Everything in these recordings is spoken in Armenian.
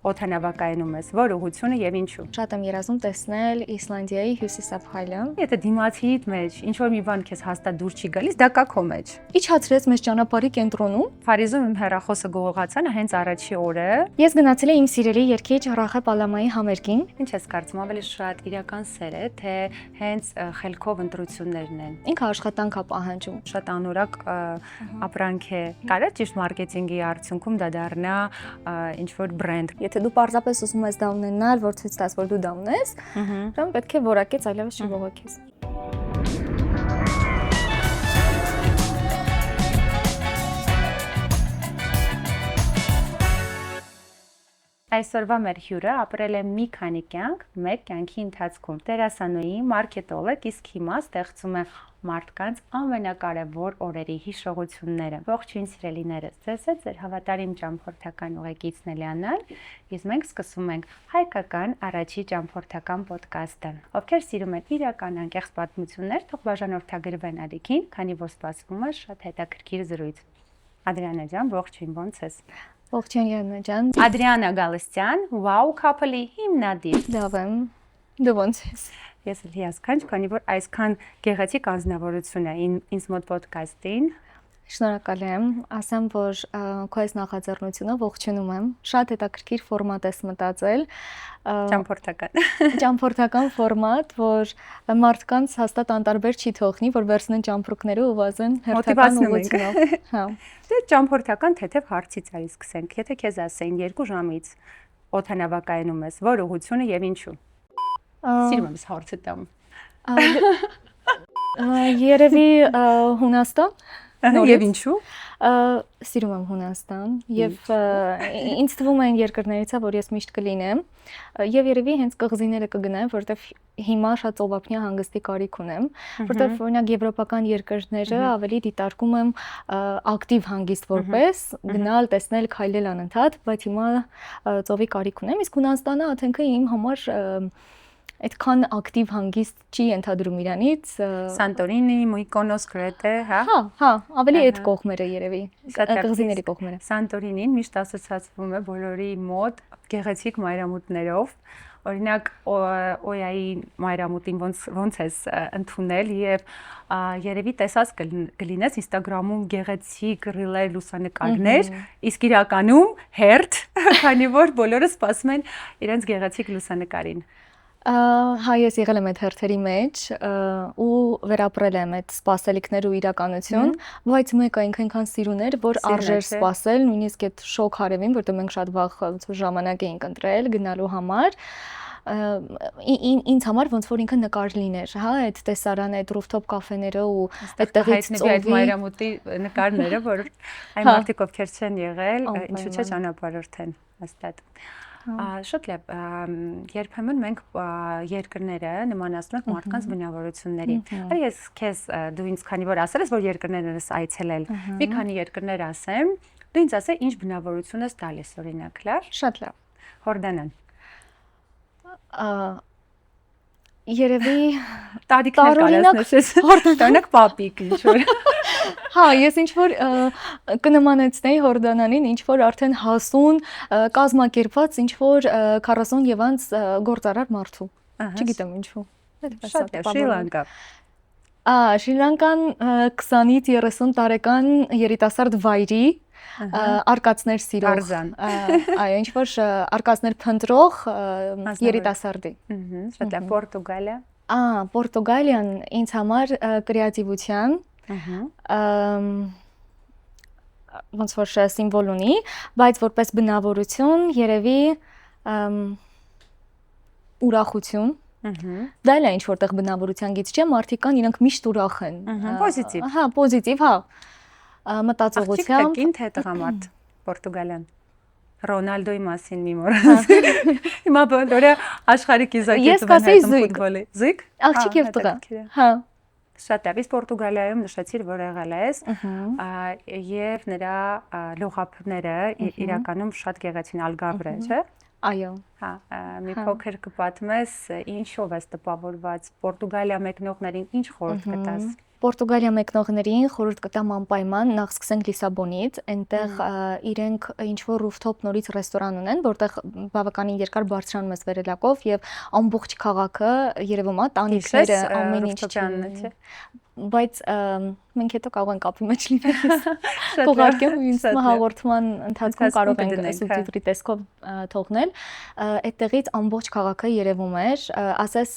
օդանավակայանում ես, որ ուղղությունը եւ ինչու։ Շատ եմ երազում տեսնել Իսլանդիայի հյուսիսափայլը։ Եթե դիմացիիդ մեջ ինչ որ մի բան քեզ հաստատ դուր չի գալիս, դա կա քո մեջ։ Իջացրեց մեզ ճանապարհի կենտրոնում։ Փարիզում իմ հեռախոսը գողացան հենց առաջի օրը։ Ես գնացել եմ իմ սիրելի երգիչ Ռախե Պալամայի համերգին։ Ինչ ես կարծում, ավելի շատ իրական սեր է, թե հենց խելքով ընտրություններն են։ Ինքը աշխատանք է պահանջում։ Շատ անորակ ապրանք է։ Կարա ճիշտ մարքեթինգի արդյունքում դա դառնա ինչ որ բրենդ։ Եթե դու պարզապես ուզում ես դա ունենալ, որ ցույց տաս, որ դու դա ունես, ուրեմն պետք է որակից այլևս չբողոքես։ Այսօրվա մեր հյուրը ապրել է մի քանի կյանք, մեկ կյանքի ընթացքում։ Դերասանուհի, մարքետոլոգ, իսկ հիմա ստեղծում է մարդկանց ամենակարևոր օրերի հիշողությունները։ Ողջույն սիրելիներս, ձեզ է ձեր հավատարիմ ճամփորդական ուղեկիցն Էլիանան, իսկ մենք սկսում ենք հայկական առաջի ճամփորդական ոդկասթը։ Ովքեր սիրում են իրական անկեղծ պատմություններ, թող բաժանորդագրվեն ալիքին, քանի որ սպասվում է շատ հետաքրքիր զրույց։ Ադրիանա ջան, ողջույն, ո՞նց ես։ Ողջույն Յաննա ջան։ Ադրիանա Գալստյան, Wow Couple-ի հիմնադիր։ Լավ եմ։ Դու ո՞նց ես։ Ես էլ հիասքանչ, քանի որ այսքան գեղեցիկ անձնավորություն է ինձ մոտ ոդկասթին։ Շնորհակալ եմ, ասեմ, որ քո այս նախաձեռնությունը ողջունում եմ։ Շատ հետաքրքիր ֆորմատ ես մտածել։ Ճամփորդական։ Ճամփորդական ֆորմատ, որ մարդկանց հաստատ անտարբեր չի թողնի, որ վերցնեն ճամփորդները ու վազեն հերթական ուղղությունով։ Հա։ Դե ճամփորդական թեթև հարցից արի սկսենք։ Եթե քեզ ասեին 2 ժամից օդանավակայանում ես, որ ուղղությունը եւ ինչու։ Սիրում եմ հարցը տամ։ Երևի Հունաստան։ Եվ ինչու։ Սիրում եմ Հունաստան եւ ինձ թվում է այն երկրներից է, որ ես միշտ կլինեմ եւ երևի հենց կղզիները կգնայեմ, որովհետեւ հիմա շատ ծովափնյա հանգստի կարիք ունեմ, որովհետեւ օրինակ եվրոպական երկրները ավելի դիտարկում եմ ակտիվ հանգիստ որպես գնալ, տեսնել, քայլել անընդհատ, բայց հիմա ծովի կարիք ունեմ, իսկ Հունաստանը աթենքը իմ համար այդքան ակտիվ հանգիստ չի ընդհանրում իրանից Սանտորինի, Մույկոնոս, Կրետե, հա։ Հա, ավելի այդ կողմերը երևի, կղզիների կողմերը։ Սանտորինին միշտ ասոցացվում է բոլորի մոտ գեղեցիկ մայրամուտներով։ Օրինակ Օյայի մայրամուտին ոնց ես ընդունել եւ երևի տեսած կլինես Instagram-ում գեղեցիկ ռիլեր լուսանկարներ, իսկ իրականում հերթ, քանի որ բոլորը սպասում են իրենց գեղեցիկ լուսանկարին։ Հա, ես եղել եմ այդ հերթերի մեջ ու վերապրել եմ այդ սպասելիքներ ու իրականություն, բայց մեկը այնքան սիրուն էր, որ արժեր սպասել, նույնիսկ այդ շոկ հարևին, որտեղ մենք շատ վաղ ժամանակ էինք ընտրել գնալու համար, ինձ համար ոնց որ ինքը նկար լիներ, հա, այդ տեսարանը, այդ rooftop կաֆեները ու այդտեղից ծովի այդ մայրամուտի նկարները, որ այն մարդիկ ովքեր չեն եղել, ինչու՞ չէ ճանապարհորդեն հաստատ։ Շատ լավ, երբեմն մենք երկրները նմանացնում ենք մարդկանց բնավորությունների։ Այ ես քեզ դու ինձ քանի որ ասել ես, որ երկրներն ես այցելել, մի քանի երկրներ ասեմ, դու ինձ ասե ինչ բնավորություն ես տալիս օրինակ, լավ։ Շատ լավ։ Հորդանան։ Երևի տարիքներ կարաս նշես, օրինակ պապիկ ինչ որ։ Հա, ես ինչ որ կնմանեցնեի Հորդանանին, ինչ որ արդեն հասուն, կազմակերպված, ինչ որ 40 եւ անց գործարար մարդու։ Չգիտեմ ինչու։ Շատ է, Շրի Լանկա։ Շրի Լանկան 20-ից 30 տարեկան երիտասարդ վայրի արկածներ սիրող, այո, ինչ որ արկածներ փնտրող երիտասարդի։ Շատ լավ, Պորտուգալիա։ Պորտուգալիան ինձ համար կրեատիվության ոնց որ սիմվոլ ունի, բայց որպես բնավորություն երևի ուրախություն։ Դա էլ է ինչ որտեղ բնավորության գից չէ, մարդիկ կան, իրենք միշտ ուրախ են։ Պոզիտիվ։ Հա, պոզիտիվ, հա։ Մտածողությամբ։ Աղջիկ թե տղամարդ Պորտուգալիան։ Ռոնալդոյի մասին մի մոռաս։ Հիմա բոլորը աշխարհի կիզակետում են հետում ֆուտբոլի։ Զույգ։ Աղջիկ եւ տղա։ Հա։ Շատ լավ, իսկ Պորտուգալիայում նշեցիր, որ եղել ես, եւ նրա լողափները իրականում շատ գեղեցիկ ալգաբր է, չէ՞։ Այո։ Հա, մի փոքր կպատմես, ինչով ես տպավորված Պորտուգալիա մեկնողներին ինչ խորհուրդ կտաս։ Պորտուգալիա մեկնողներին խորհուրդ կտամ անպայման նախ սկսենք Լիսաբոնից, այնտեղ իրենք ինչ որ rooftop նորից ռեստորան ունեն, որտեղ բավականին երկար բարձրանում ես վերելակով եւ ամբողջ քաղաքը երևում է, տանիքները, ամեն ինչ, բայց մենք հետո կարող ենք կապի մեջ լինել։ Կուղարկեմ ինձ հաղորդման ընթացքում կարող ենք սուբտիտրի տեսքով թողնել։ Այդտեղից ամբողջ քաղաքը երևում էր, ասես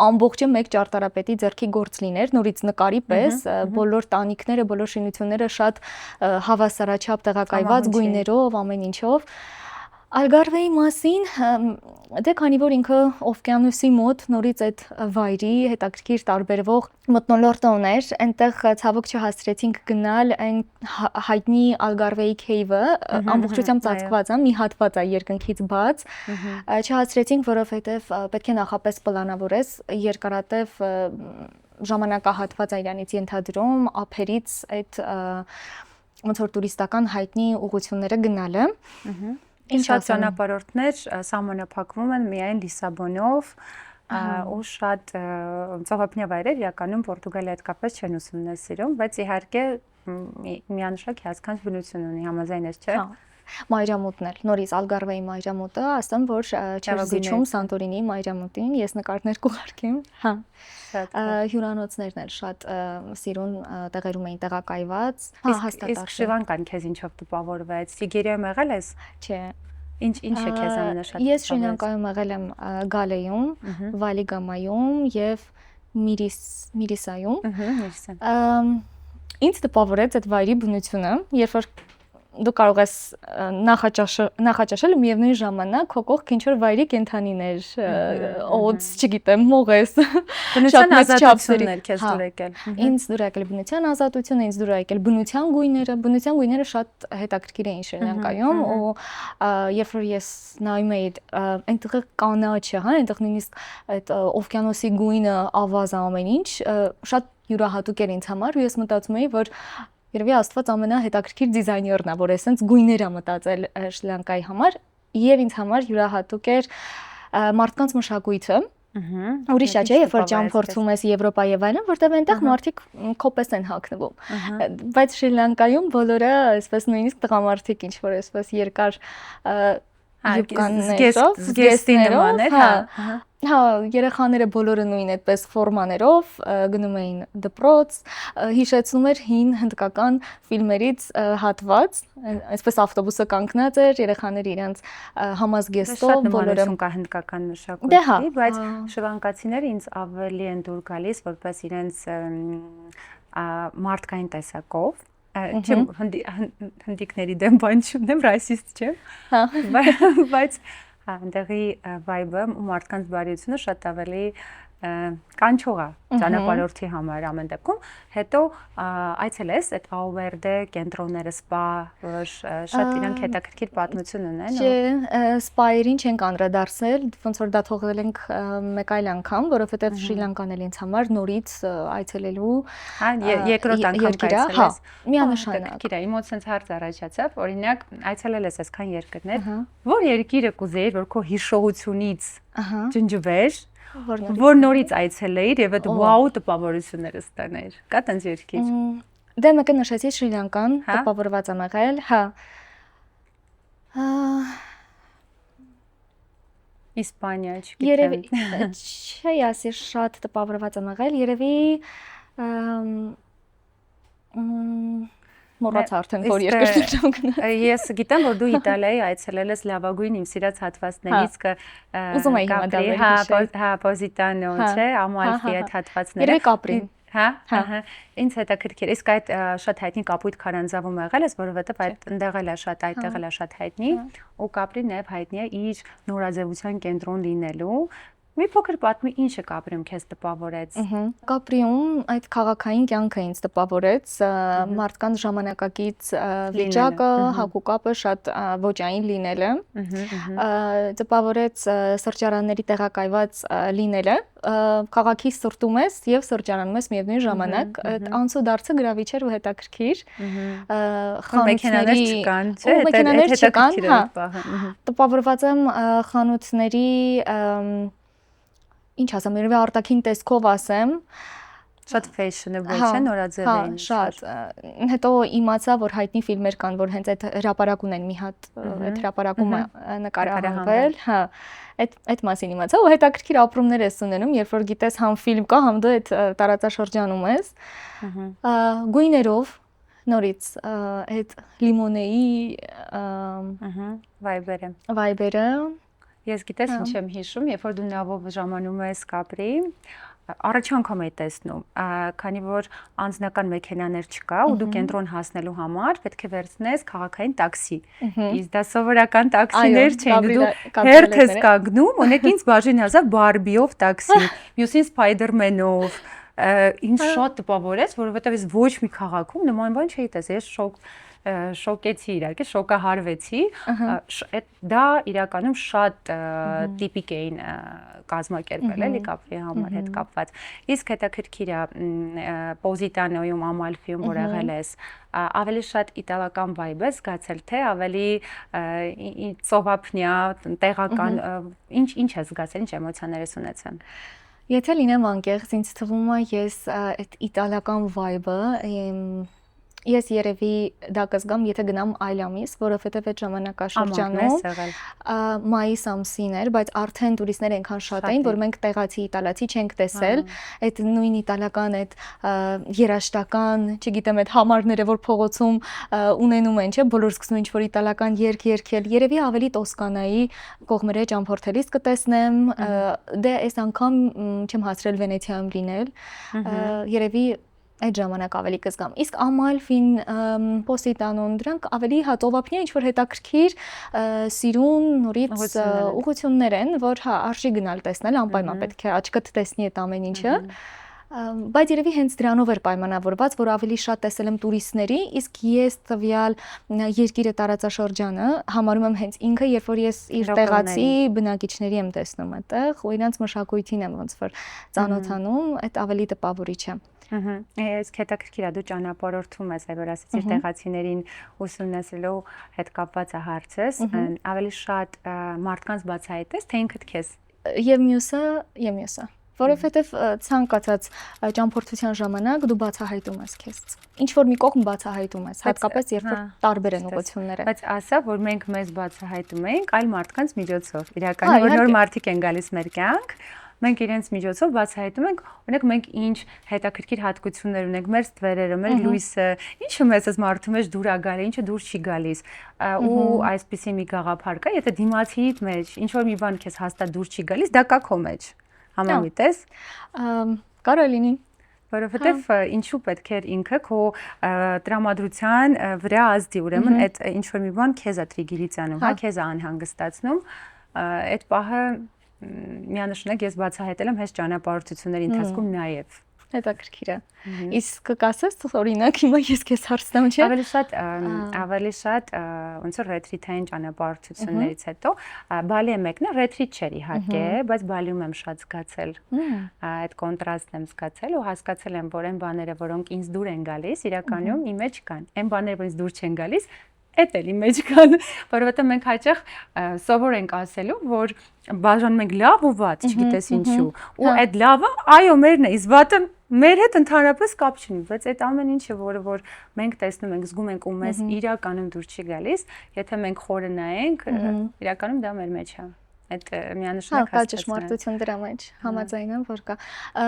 ամբողջը մեկ ճարտարապետի ձեռքի գործ լիներ, նորից նկարի պես, բոլոր տանիքները, բոլոր շինությունները շատ հավասարաչափ տեղակայված գույներով, ամեն ինչով։ Ալգարվեի մասին, դե քանի որ ինքը օվկիանոսի մոտ նորից այդ վայրի հետաքրքիր տարբերվող մթնոլորտը ուներ, այնտեղ ցավոք չհասցրեցինք գնալ այն հայտնի Ալգարվեի քեյվը, ամբողջությամբ ծածկված է, մի հատված է երկնքից բաց, չհասցրեցինք, որովհետև պետք է նախապես պլանավորես, երկարատև ժամանակահատված է իրանից ենթադրում, ափերից այդ ոնց որ տուրիստական հայտնի ուղղությունները գնալը։ Շատ ճանապարհորդներ սահմանափակվում են միայն Լիսաբոնով ու շատ ծովափնյա վայրեր իրականում Պորտուգալիայի հետ կապված չեն ուսումնասիրում, բայց իհարկե միանշակ հիասքանչ բնություն ունի, համաձայն ես, չէ՞։ Մայրամուտն էլ, նորից Ալգարվեի մայրամուտը, ասեմ, որ չէր զիջում Սանտորինի մայրամուտին, ես նկարներ կուղարկեմ, հա։ Հյուրանոցներն էլ շատ սիրուն տեղերում էին տեղակայված, հաստատած։ Իսկ Շրի-Լանկան քեզ ինչով տպավորվեց։ Սիգերիայում եղել ես։ Չէ։ Ինչ է քեզ ամենաշատ տպավորված։ Ես Շրի-Լանկայում եղել եմ Գալեյում, Վալիգամայում եւ Միրիսայում։ Ինձ տպավորեց այդ վայրի բնությունը, երբ որ դու կարող ես նախաճաշել ու միևնույն ժամանակ քո կողք ինչ որ վայրի կենդանիներ, օձ, չգիտեմ, մողես, բնության ազատություններ քեզ դուր եկել։ Ինձ դուր եկել բնության ազատությունը, ինձ դուր եկել բնության գույները շատ հետաքրքիր էին Շրի-Լանկայում ու երբ որ ես նայում էի այնտեղ կանաչը, հա, այնտեղ նույնիսկ այդ օվկիանոսի գույնը, ավազը, ամեն ինչ շատ յուրահատուկ էր ինձ համար ու ես մտածում էի, որ երևի Աստված ամենահետաքրքիր դիզայներն է, որ այսպես գույներ է մտածել Շրի-Լանկայի համար եւ ինձ համար յուրահատուկ էր մարդկանց մշակույթը։ Ուրիշ է, երբ որ ճամփորդում ես Եվրոպա եւ այլն, որտեղ այնտեղ մարդիկ կոպես են հագնվում։ Բայց Շրի-Լանկայում բոլորը այսպես նույնիսկ տղամարդիկ ինչ որ այսպես երկար զգեստի նման էր, հա։ Հա, երեխաները բոլորը նույն այդպես ֆորմաներով գնում էին դպրոց, հիշեցնում էր հին հնդկական ֆիլմերից հատված, այսպես ավտոբուսը կանգնած էր, երեխաները իրենց համազգեստով բոլորը կա հնդկական մշակույթի, բայց շրի-լանկացիները ինձ ավելի են դուր գալիս որպես իրենց մարդկային տեսակով չեմ հնդիկների դեմ բան չունեմ, ռասիստ չեմ, բայց այնտեղի վայբը ու մարդկանց բարիությունը շատ ավելի կանչող է ճանապարհորդի համար ամեն դեպքում, հետո այցելես այդ Աուվերդե կենտրոնները, սպա, որ շատ իրանք հետաքրքիր պատմություն ունեն։ Չէ, սպաերին չենք անդրադարձել, ոնց որ դա թողել ենք մեկ այլ անգամ, որովհետև Շրի-Լանկան էլ ինձ համար նորից այցելելու երկրորդ անգամ այցելես։ Միանշանակ։ Հետաքրքիր է, իմոց sense հարց առաջացավ, օրինակ այցելել ես այսքան երկրներ, որ երկիրը կուզեիր, որ քո հիշողությունից ջնջվեր, որ նորից այցելեիր եւ այդ վաու տպավորությունները ստանայիր։ Կա տենց երկիր։ Դե մեկը նշեցի Շրի-Լանկան, տպավորված եմ եղել, հա։ Իսպանիա, չգիտեմ։ Երևի չի ասի շատ տպավորված եմ եղել, երևի մոռաց արդեն որ երկրներ եմ գնալ։ Ես գիտեմ, որ դու Իտալիայի այցելել ես լավագույն իմ սիրած հատվածներից ուզում էի հիմա դա վերհիշել։ Հա, Պոզիտանո, չէ, Ամալֆի այդ հատվածները։ Երևի Կապրին։ Հա, ինձ հետաքրքիր։ Իսկ այդ շատ հայտնի Կապույտ քարանձավում եղել ես, որովհետև այդտեղ էլ է շատ հայտնի, ու Կապրին նաև հայտնի է իր նորաձևության կենտրոն լինելու։ Մի փոքր պատմի ինչը Կապրիում քեզ տպավորեց։ Կապրիում այդ քաղաքային կյանքը ինձ տպավորեց, մարդկանց ժամանակակից վիճակը, հագուկապը շատ ոճային լինելը, տպավորեց սրճարանների տեղակայված լինելը, քաղաքի սրտում ես եւ սրճարանում ես միևնույն ժամանակ, այդ անցուդարձը գրավիչ էր ու հետաքրքիր։ Խանութների չկան, չէ՞, մեքենաներ չկան, հա։ Տպավորված եմ խանութների ինչ ասեմ, երևի արտաքին տեսքով ասեմ, Շատ fashionable չէ, նորաձև էին։ Շատ։ Հետո իմացա, որ հայտնի ֆիլմեր կան, որ հենց այդ հրապարակ ունեն մի հատ այդ հրապարակում նկարահանվել, հա։ Այդ մասին իմացա, ու հետաքրքիր ապրումներ ես ունենում, երբ որ գիտես համ ֆիլմ կա, համ դու այդ տարածաշրջանում ես։ Գույներով նորից այդ լիմոնեի վայբերը։ Ես գիտես ինչ եմ հիշում, երբ որ դու նավով ժամանում ես Կապրի, առաջ անգամ էի տեսնում, քանի որ անձնական մեքենաներ չկա ու դու կենտրոն հասնելու համար պետք է վերցնես քաղաքային տաքսի։ Իսկ դա սովորական տաքսիներ չէին, դու հերթ ես կանգնում, օրինակ ինձ բաժին հասավ Բարբիով տաքսի, մյուսին Սպայդերմենով, ինձ շատ տպավորեց, որովհետև ես ոչ մի քաղաքում նման բան չէի տեսել, ես շոկեցի իրականում, շոկահարվեցի, դա իրականում շատ տիպիկ էին կազմակերպել էլի Կապրի համար հետ կապված։ Իսկ հետաքրքիր է Պոզիտանոյում, Ամալֆիում, որ եղել ես, ավելի շատ իտալական վայբ ես զգացել, թե ավելի ծովափնյա, տեղական, ինչ ես զգացել, ինչ էմոցիաներ ես ունեցել։ Եթե լինեմ անկեղծ, ինձ թվում է ես այդ իտալական վայբը ես երևի դա կզգամ, եթե գնամ այլ ամիս, որովհետև այդ ժամանակաշրջանում մայիս ամսին էր, բայց արդեն տուրիստներ այնքան շատ էին, որ մենք տեղացի իտալացի չենք տեսել, այդ նույն իտալական, այդ երաժշտական, չգիտեմ, այդ համարները, որ փողոցում ունենում են, չէ, բոլոր սկսում ինչ-որ իտալական երգ երգել, երևի ավելի Տոսկանայի կողմերը ճամփորդելիս կտեսնեմ, դե այս անգամ չեմ հասրել Վենեցիայում լինել, երևի այդ ժամանակ ավելի կզգամ։ Իսկ Ամալֆին, Պոսիտանոն, դրանք ավելի ծովափնյա ինչ-որ հետաքրքիր սիրուն նորից ուղղություններ են, որ հա արժի գնալ տեսնել, անպայման պետք է աչքդ տեսնի այդ ամեն ինչը։ Բայց երևի հենց դրանով էր պայմանավորված, որ ավելի շատ տեսել եմ տուրիստների, իսկ ես տվյալ երկիրը տարածաշրջանը համարում եմ հենց ինքը, երբ որ ես իր տեղացի բնակիչների եմ տեսնում այդտեղ, ու իրանց մշակույթին եմ ոնց որ ծանոթանում, այդ ավելի տպավորիչ է։ Իսկ հետաքրքիր է, դու ճանապարհորդում ես, այ որ ասեցիր տեղացիներին ուսումնասիրելու հետ կապված է հարցս, ավելի շատ մարդկանց բացահայտես, թե ինքդ քեզ։ Եվ մյուսը, որովհետև ցանկացած ճամփորդության ժամանակ դու բացահայտում ես քեզ։ Ինչ որ մի կողմ բացահայտում ես, հատկապես երբ որ տարբեր են ուղղությունները։ Բայց ասա, որ մենք մեզ բացահայտում ենք այլ մարդկանց միջոցով։ Իրականում որ նոր մարդիկ են գալիս մեր կյանք, մենք իրենց միջոցով բացահայտում ենք, օրինակ մենք ինչ հետաքրքիր հատկություններ ունենք, մեր ստվերերը, մեր լույսը, ինչը մեզ այս մարդու մեջ դուր է գալի, ինչը դուր չի գալիս։ Ու այսպիսի մի գաղափար կա, եթե դիմացիդ մեջ ինչ որ մի բան քեզ հաստատ դուր չի գալիս, դա կա քո մեջ։ Համամիտ ես։ Կարող լինի, որովհետև ինչու պետք է ինքը քո տրամադրության վրա ազդի, ուրեմն այդ ինչ որ մի բան քեզ է տրիգերից անում, հա, քեզ է անհանգստացնում, այդ պահը միանշանակ ես բացահայտել եմ հենց ճանապարհորդությունների ընթացքում նաև։ Հետաքրքիր է։ Իսկ կասես օրինակ հիմա ես քեզ հարցնեմ, չէ՞։ Ավելի շատ ոնց որ ռետրիթային ճանապարհորդություններից հետո Բալի եմ եկնել, ռետրիթ չէր իհարկե, բայց Բալիում եմ շատ զգացել այդ կոնտրաստն եմ զգացել ու հասկացել եմ, որ այն բաները, որոնք ինձ դուր են գալիս, իրականում իմ մեջ կան։ Այն բաները, որ ինձ դուր չեն գալիս, էդ էլի մեջ կան, որովհետև մենք հաճախ սովոր ենք ասելու, որ բաժանում ենք լավ ու վատ, չգիտես ինչու։ Ու այդ լավը, այո, մերն է, իսկ վատը մեր հետ ընդհանրապես կապ չունի, բայց այդ ամեն ինչը, որ մենք տեսնում ենք, զգում ենք ու մեզ իրականում դուր չի գալիս, եթե մենք խորը նայենք, իրականում դա մեր մեջ է։ Այդ միանշանակ հա, ճշմարտություն դրա մեջ համաձայն եմ, որ կա։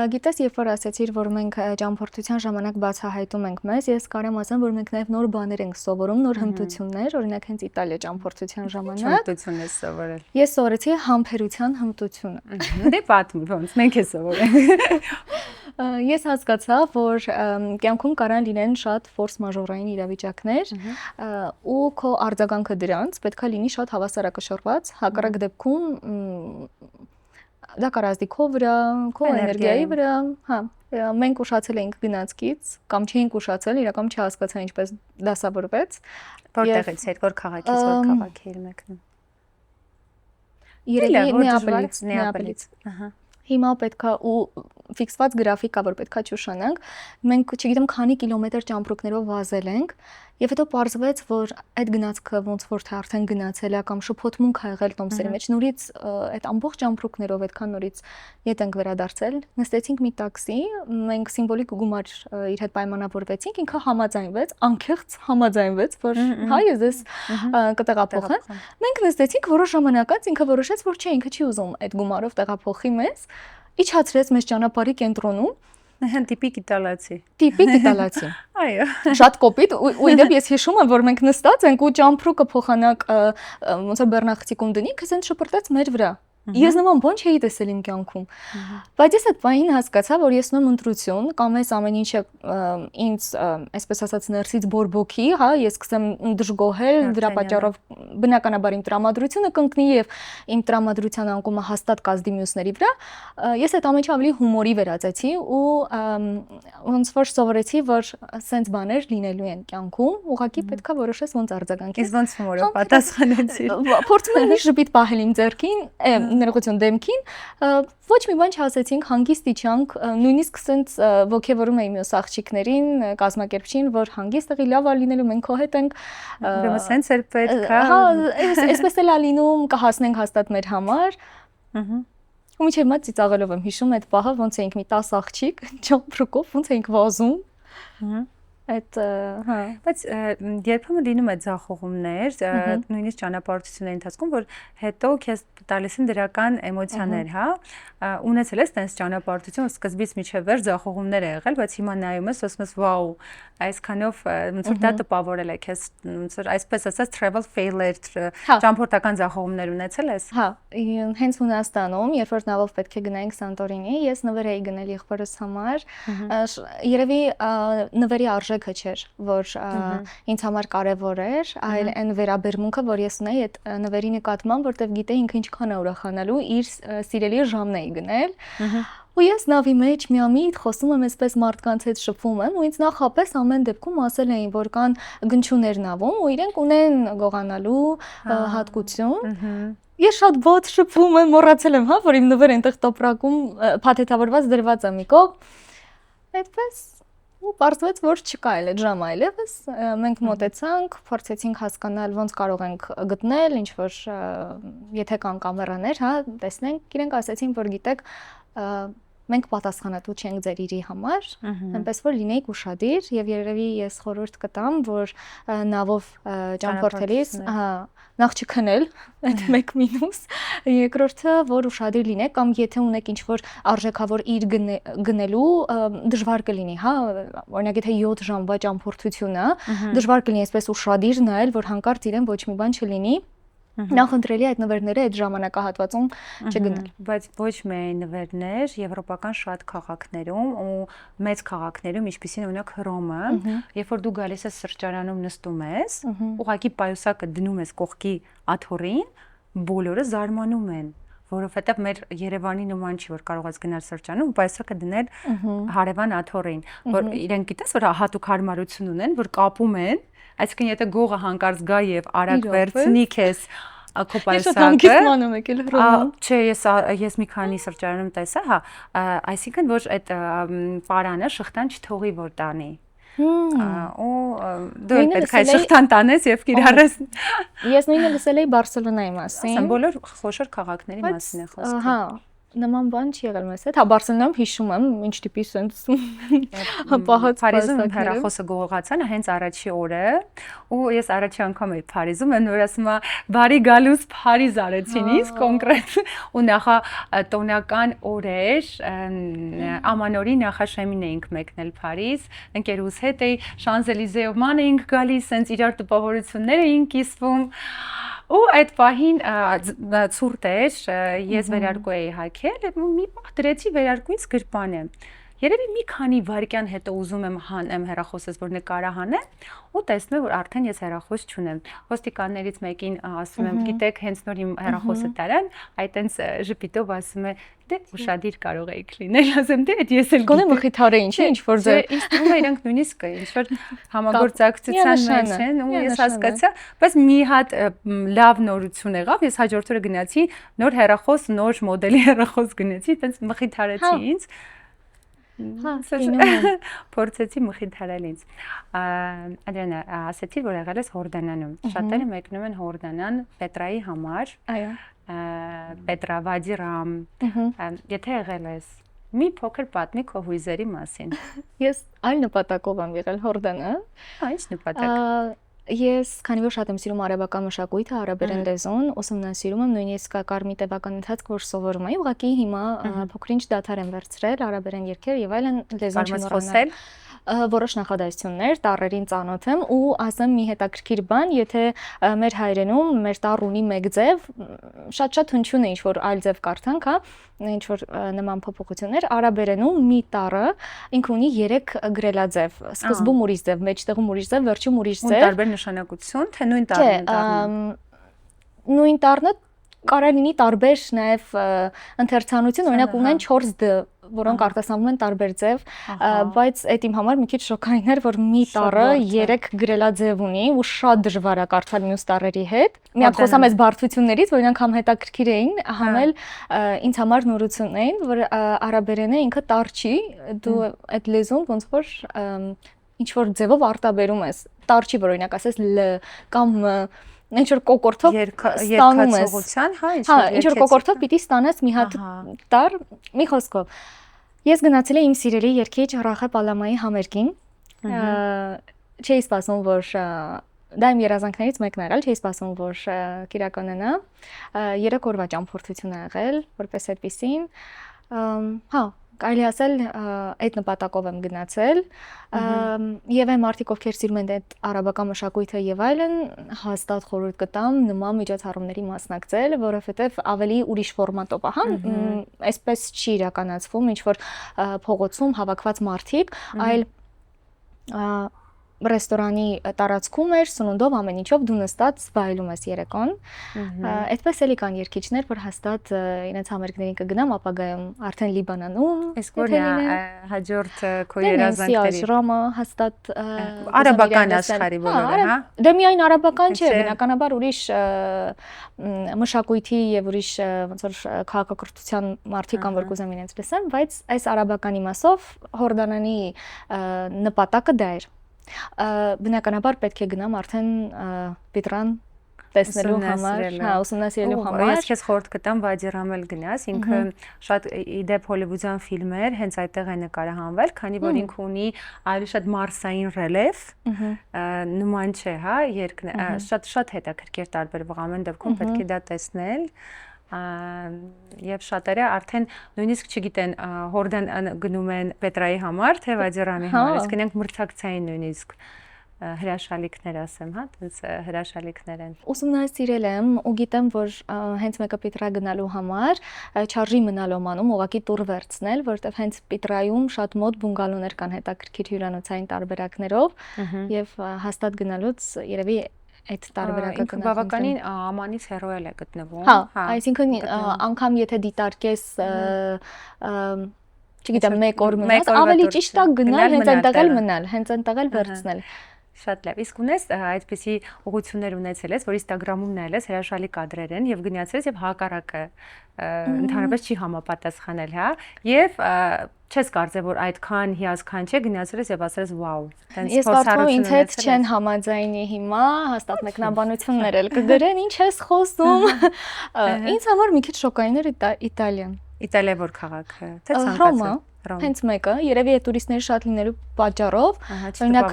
Գիտես, երբ որ ասացիր, որ մենք ճամփորդության ժամանակ բացահայտում ենք մեզ, ես կարեմ ասեմ, որ մենք նաև նոր բաներ ենք սովորում, նոր հմտություններ, օրինակ հենց Իտալիա ճամփորդության ժամանակ։ Հմտություն ես սովորել։ Ես սովորեցի համբերության հմտությունը։ Դե պատմի, ոնց մենք է սովորենք։ Ես հասկացա, որ կյանքում կարան լինեն շատ ֆորս մաժորային իրավիճակներ, ու քո արձագանքը դրանց պետքա լինի շատ հավասարակշռված, հակառակ դեպքում դա կարազդի քո վրա, քո էներգիայի վրա, հա, մենք ուշացել էինք գնացքից, կամ չէինք ուշացել, իրականում չհասկացա ինչպես դասավորվեց։ Որտեղից էր, որ քաղաքից էր մեկնում։ Երևի Նեապոլից։ Հիմա պետքա ու ֆիքսված գրաֆիկ կա, որ պետքա չուշանանք։ Մենք, չգիտեմ, քանի կիլոմետր ճամպրուկներով վազել ենք, Եվ հետո պարզվեց, որ այդ գնացքը ոնց որ թե արդեն գնացել է կամ շփոթմունք ա եղել տոմսերի մեջ, նորից այդ ամբողջ ամբրուկներով այդքան նորից ետ ենք վերադարձել, նստեցինք մի տաքսի, մենք սիմվոլիկ գումար իր հետ պայմանավորվեցինք, ինքը համաձայնվեց, անկեղծ համաձայնվեց, որ հայ ես կտեղափոխեն։ Մենք նստեցինք որոշ ժամանակ անց ինքը որոշեց, որ չէ, ինքը չի ուզում այդ գումարով տեղափոխի մեզ, իջացրեց մեզ ճանապարհի կենտրոնում։ Տիպիկ իտալացի։ Տիպիկ իտալացի։ Այո։ Շատ կոպիտ, ու իդեպ ես հիշում եմ, որ մենք նստած ենք ու ճամփրուկը փոխանակ ոնց է բեռնախցիկում դնի, քեզ են շպրտեց մեր վրա։ Ես նման բան չէի տեսել իմ կյանքում։ Բայց ես այդ բանին հասկացա, որ ես նույն ընտրություն կամ այս ամեն ինչը ինձ, այսպես ասած, ներսից բորբոքի, հա, ես սկսեմ դժգոհել, դրա պատճառով բնականաբար իմ տրամադրությունը կընկնի եւ իմ տրամադրության անկումը հաստատ կազդի մյուսների վրա։ Ես այդ ամենը ավելի հումորի վերածեցի ու ոնց որ սովորեցի, որ սենց բաներ լինելու են կյանքում, ուղղակի պետքա որոշես ոնց արձագանքես։ Իսկ ոնց հումորով պատասխանեցի։ Փորձում եմ մի ժպիտ պահել իմ ձեռքին, ներողություն դեմքին, ոչ մի բան չասեցինք, հանգիստ իջանք, նույնիսկ սենց ոգևորում էի մյուս աղջիկներին, կազմակերպչին, որ հանգիստ եղի, լավ է լինելու, մենք քո հետ ենք։ Ուրեմն սենց էր պետք, հա, այսպես էլ է լինում, կհասնենք հաստատ մեր համար։ Ու մինչև հիմա ծիծաղելով եմ հիշում այդ պահը, ոնց էինք մի 10 աղջիկ, ճամփրուկով, ոնց էինք վազում։ Այդ հա, բայց երբեմն լինում է ձախողումներ, նույնիսկ ճանապարհորդությունների ընթացքում, որ հետո քեզ տալիս են դրական էմոցիաներ, հա, ունեցել ես տես ճանապարհորդություն, սկզբից մինչև վերջ ձախողումներ է եղել, բայց հիմա նայում ես, ասում ես, վաու, այսքանով ոնց որ դա տպավորել է քեզ, ոնց որ այսպես ասած travel failure, ճամփորդական ձախողումներ ունեցել ես։ Հա, հենց Հունաստանում, երբ որ նավով պետք է գնայինք Սանտորինի, ես նվեր էի գնել եղբորս համար, երևի նվերի արժեքը չէր, որ ինձ համար կարևոր էր, այլ այն վերաբերմունքը, որ ես ունեի այդ նվերի նկատմամբ, որտեվ գիտեի ինքը ինչքան է ուրախանալու, իր սիրելի ժամն էի գնել։ Ու ես նավի մեջ միամիտ խոսում եմ, այսպես մարդկանց հետ շփվում եմ, ու ինձ նախապես ամեն դեպքում ասել էին, որ կան գնչուներ նավում, ու իրենք ունեն գողանալու հատկություն։ Ես շատ ված շփվում եմ, մոռացել եմ, հա, որ իմ նվերը այնտեղ տոպրակում փաթեթավորված դրված է մի կողմ։ Այդպես ու պարզվեց, որ չկա այլ այդ ժամը այլևս, մենք մոտեցանք, փորձեցինք հասկանալ ոնց կարող ենք գտնել, ինչ որ եթե կան կամերաներ, հա, տեսնենք, իրենք ասացին, որ գիտեք, մենք պատասխանատու չենք ձեր իրի համար, այնպես որ լինեիք ուշադիր եւ երևի ես խորհուրդ կտամ, որ նավով ճամփորդելիս, հա, նախ չքնել, այդ մեկ մինուս, երկրորդը, որ ուշադիր լինեք կամ եթե ունեք ինչ-որ արժեքավոր իր գնելու, դժվար կլինի, հա, օրինակ եթե 7 ժամվա ճամփորդություն է, դժվար կլինի այսպես ուշադիր նայել, որ հանկարծ իրեն ոչ մի բան չլինի։ Նախընտրելի այդ նվերները այդ ժամանակահատվածում չգնել։ Բայց ոչ միայն նվերներ, եվրոպական շատ քաղաքներում ու մեծ քաղաքներում, ինչպիսին օրինակ Հռոմը, երբ որ դու գալիս ես սրճարանում նստում ես, ուղղակի պայուսակը դնում ես կողքի աթոռին, բոլորը զարմանում են, որովհետև մեր Երևանի նման չի, որ կարող ես գնալ սրճարանում ու պայուսակը դնել հարևան աթոռին, որ իրենք գիտես, որ հատուկ հարմարություն ունեն, որ կապում են, այսինքն եթե գողը հանկարծ գա եւ արագ վերցնի քեզ քո պայուսակը, չէ, ես մի քանի սրճարանում տեսա, հա, այսինքն որ այդ պարանը շղթան չթողի որ տանի։ Ու դու պետք է շղթան տանես եւ կիրառես։ Ես նույնը լսել էի Բարսելոնայի մասին։ Ասեմ, բոլոր խոշոր քաղաքների մասին է խոսքը։ Հա, նման բան չի եղել մեզ հետ։ Հա, Բարսելոնայում հիշում եմ, ինչ տիպի սենց պահած Փարիզում հեռախոսը գողացան հենց առաջի օրը, ու ես առաջի անգամ էի Փարիզում, նոր ասում եմ, բարի գալուս Փարիզ արեցին իսկ կոնկրետ, ու նախա տոնական օրեր, ամանորի նախաշեմին էինք մեկնել Փարիզ, ընկերուս հետ էի Շանզելիզեով ման էինք գալիս, սենց իրար տպավորություններ էինք կիսվում։ Ու այդ պահին ցուրտ էր, ես վերարկու էի հագել, մի պահ դրեցի վերարկուից գրպանը։ Երևի մի քանի վայրկյան հետո ուզում եմ հանեմ հեռախոսս, որ նկարահանեմ, ու տեսնում եմ, որ արդեն ես հեռախոս չունեմ։ Ոստիկաններից մեկին ասում եմ, գիտեք, հենց նոր իմ հեռախոսը տարան, այդ այնց ժպիտով ասում է, դե ուշադիր կարող եք լինել, ասեմ, դե այդ ես էլ գոնե մխիթարեին, չէ, ինչ որ ձեր ինձ թվում է իրենք նույնիսկ ինչ որ համագործակցության մեջ են, ու ես հասկացա, բայց մի հատ լավ նորություն եղավ, ես հաջորդ օրը գնացի, նոր հեռախոս, նոր մոդելի հեռախոս գնեցի, այտենց մխիթարեցի ինձ։ Հա, լինում է։ Փորձեցի մխիթարել ինձ։ Ադրենա, ասեցի, որ եղել ես Հորդանանում։ Շատերը մեկնում են Հորդանան Պետրայի համար։ Այո։ Պետրա Վադիրամ։ Եթե եղել ես, մի փոքր պատմի քո հույզերի մասին։ Ես այլ նպատակով եմ եղել Հորդանը։ Հա, ինչ նպատակ։ Ես քանի որ շատ եմ սիրում արաբական մշակույթը, արաբերեն լեզուն, ուսումնասիրում եմ, նույնիսկ կար մի տևական ընթացք, որ սովորում էի, ուղղակի հիմա փոքրինչ դադար եմ վերցրել արաբերեն երգեր եւ այլն լեզուն չմոռանալ։ Որոշ նախադասություններ, տառերին ծանոթ եմ ու ասեմ մի հետաքրքիր բան, եթե մեր հայրենում մեր տառ ունի մեկ ձև, շատ հնչյուն է ինչ որ այլ ձև կարդանք, հա, ինչ որ նման փոփոխություններ, արաբերենում մի տառը ինքը ունի 3 գրելաձև, սկզբում ուրիշ ձև, մեջտեղում ուրիշ ձև, վերջում ուրիշ ձև։ Ու տարբեր նշանակություն, թե նույն տառն է։ Նույն տառը կարող լինի տարբեր նաև ընթերցանություն, օրինակ ունեն 4 դ, որոնք արտասանվում են տարբեր ձև, բայց այդ իմ համար մի քիչ շոկային էր, որ մի տառը 3 գրելաձև ունի ու շատ դժվար է կարդալ մյուս տառերի հետ։ Մի հատ խոսամ այս բարդություններից, որ իրանք համ հետաքրքիր էին, համ էլ ինձ համար նորություն էին, որ արաբերենը ինքը տառ չի, դու այդ լեզուն ոնց որ ինչ որ ձևով արտաբերում ես։ Տառ չի, որ օրինակ ասես լ կամ ինչ որ կոկորտով ստանում ես, հա, ինչ որ կոկորտով պիտի ստանաս մի հատ տառ, մի խոսքով։ Ես գնացել եմ իմ սիրելի երգիչ Ռախեփ Ալամայի համերգին։ Չէի սպասում, որ դա իմ երազանքներից մեկն էր, չէի սպասում, որ կիրականանա։ 3 օրվա ճամփորդություն ա եղել, որպես այդպեսին։ Հա, կարելի ասել այդ նպատակով եմ գնացել եւ այն մարդիկ ովքեր սիրում են այդ արաբական մշակույթը եւ այլն հաստատ խորհուրդ կտամ նման միջոցառումների մասնակցել, որովհետեւ ավելի ուրիշ ֆորմատով է, հա, այսպես չի իրականացվում, ինչ որ փողոցում հավաքված մարդիկ, այլ ռեստորանի տարածքում էր, սնունդով ամեն ինչով դու նստած վայելում ես երեկոն։ Այդպես էլի կան երգիչներ, որ հաստատ իրենց համերգներին կգնամ ապագայում արդեն Լիբանանում։ Իսկ որն է հաջորդ քո երազանքների։ Ռոմը հաստատ արաբական աշխարհի բոլորը, հա։ Դե միայն արաբական չէ, բնականաբար ուրիշ մշակույթի եւ ուրիշ ոնց որ քաղաքակրթության մարդիկ կան, որ կուզեմ իրենց լսեմ, բայց այս արաբական իմաստով Հորդանանի նպատակը դա էր։ Բնականաբար պետք է գնամ արդեն Պետրան տեսնելու համար, հա, ուսումնասիրելու համար։ Ես քեզ խորհուրդ կտամ Վադիրամ էլ գնաս, ինքը շատ իդեպ հոլիվուդյան ֆիլմեր հենց այդտեղ է նկարահանվել, քանի որ ինքը ունի այլ շատ մարսային ռելիեֆ, նման չէ, հա, երկն շատ հետաքրքիր տարբերվող ամեն դեպքում պետք է դա տեսնել։ Եվ շատերը արդեն նույնիսկ չգիտեն Հորդան գնում են Պետրայի համար, թե Վադիրամի համար, իսկ նրանք մրցակցային նույնիսկ հրաշալիքներ ասեմ, հա, տենց հրաշալիքներ են։ Ուսումնասիրել եմ ու գիտեմ, որ հենց մեկը Պետրա գնալու համար չարժի մնալ Օմանում, ուղղակի տուր վերցնել, որովհետև հենց Պետրայում շատ մոտ բունգալոներ կան հետաքրքիր հյուրանոցային տարբերակներով եւ հաստատ գնալուց երևի այդ տարբերակը կնախընտրեմ։ Բավականին Ամանից հեռու է գտնվում։ Հա, այսինքն անգամ եթե դիտարկես չգիտեմ, 1 օր մնաս, ավելի ճիշտ է գնալ հենց այնտեղ էլ մնալ, հենց այնտեղ էլ վերցնել։ Շատ լավ։ Իսկ ունես այդպիսի ուղղություններ ունեցել ես, որ Instagram-ում նայել ես հրաշալի կադրեր են եւ գնացել ես եւ հակառակը ընդհանրապես չի համապատասխանել, հա։ Եվ չես կարծել, որ այդքան հիասքանչ է, գնացել ես եւ ասել ես վաու։ Ես կարծում եմ ինձ հետ չեն համաձայնի հիմա, հաստատ մեկնաբանություններ էլ կգրեն, ինչ ես խոսում։ Ինձ համար մի քիչ շոկային էր Իտալիան։ Իդալիա որ քաղաքը, թե ցանկացած։ Հենց մեկը, երևի է տուրիստների շատ լինելու պատճառով, օրինակ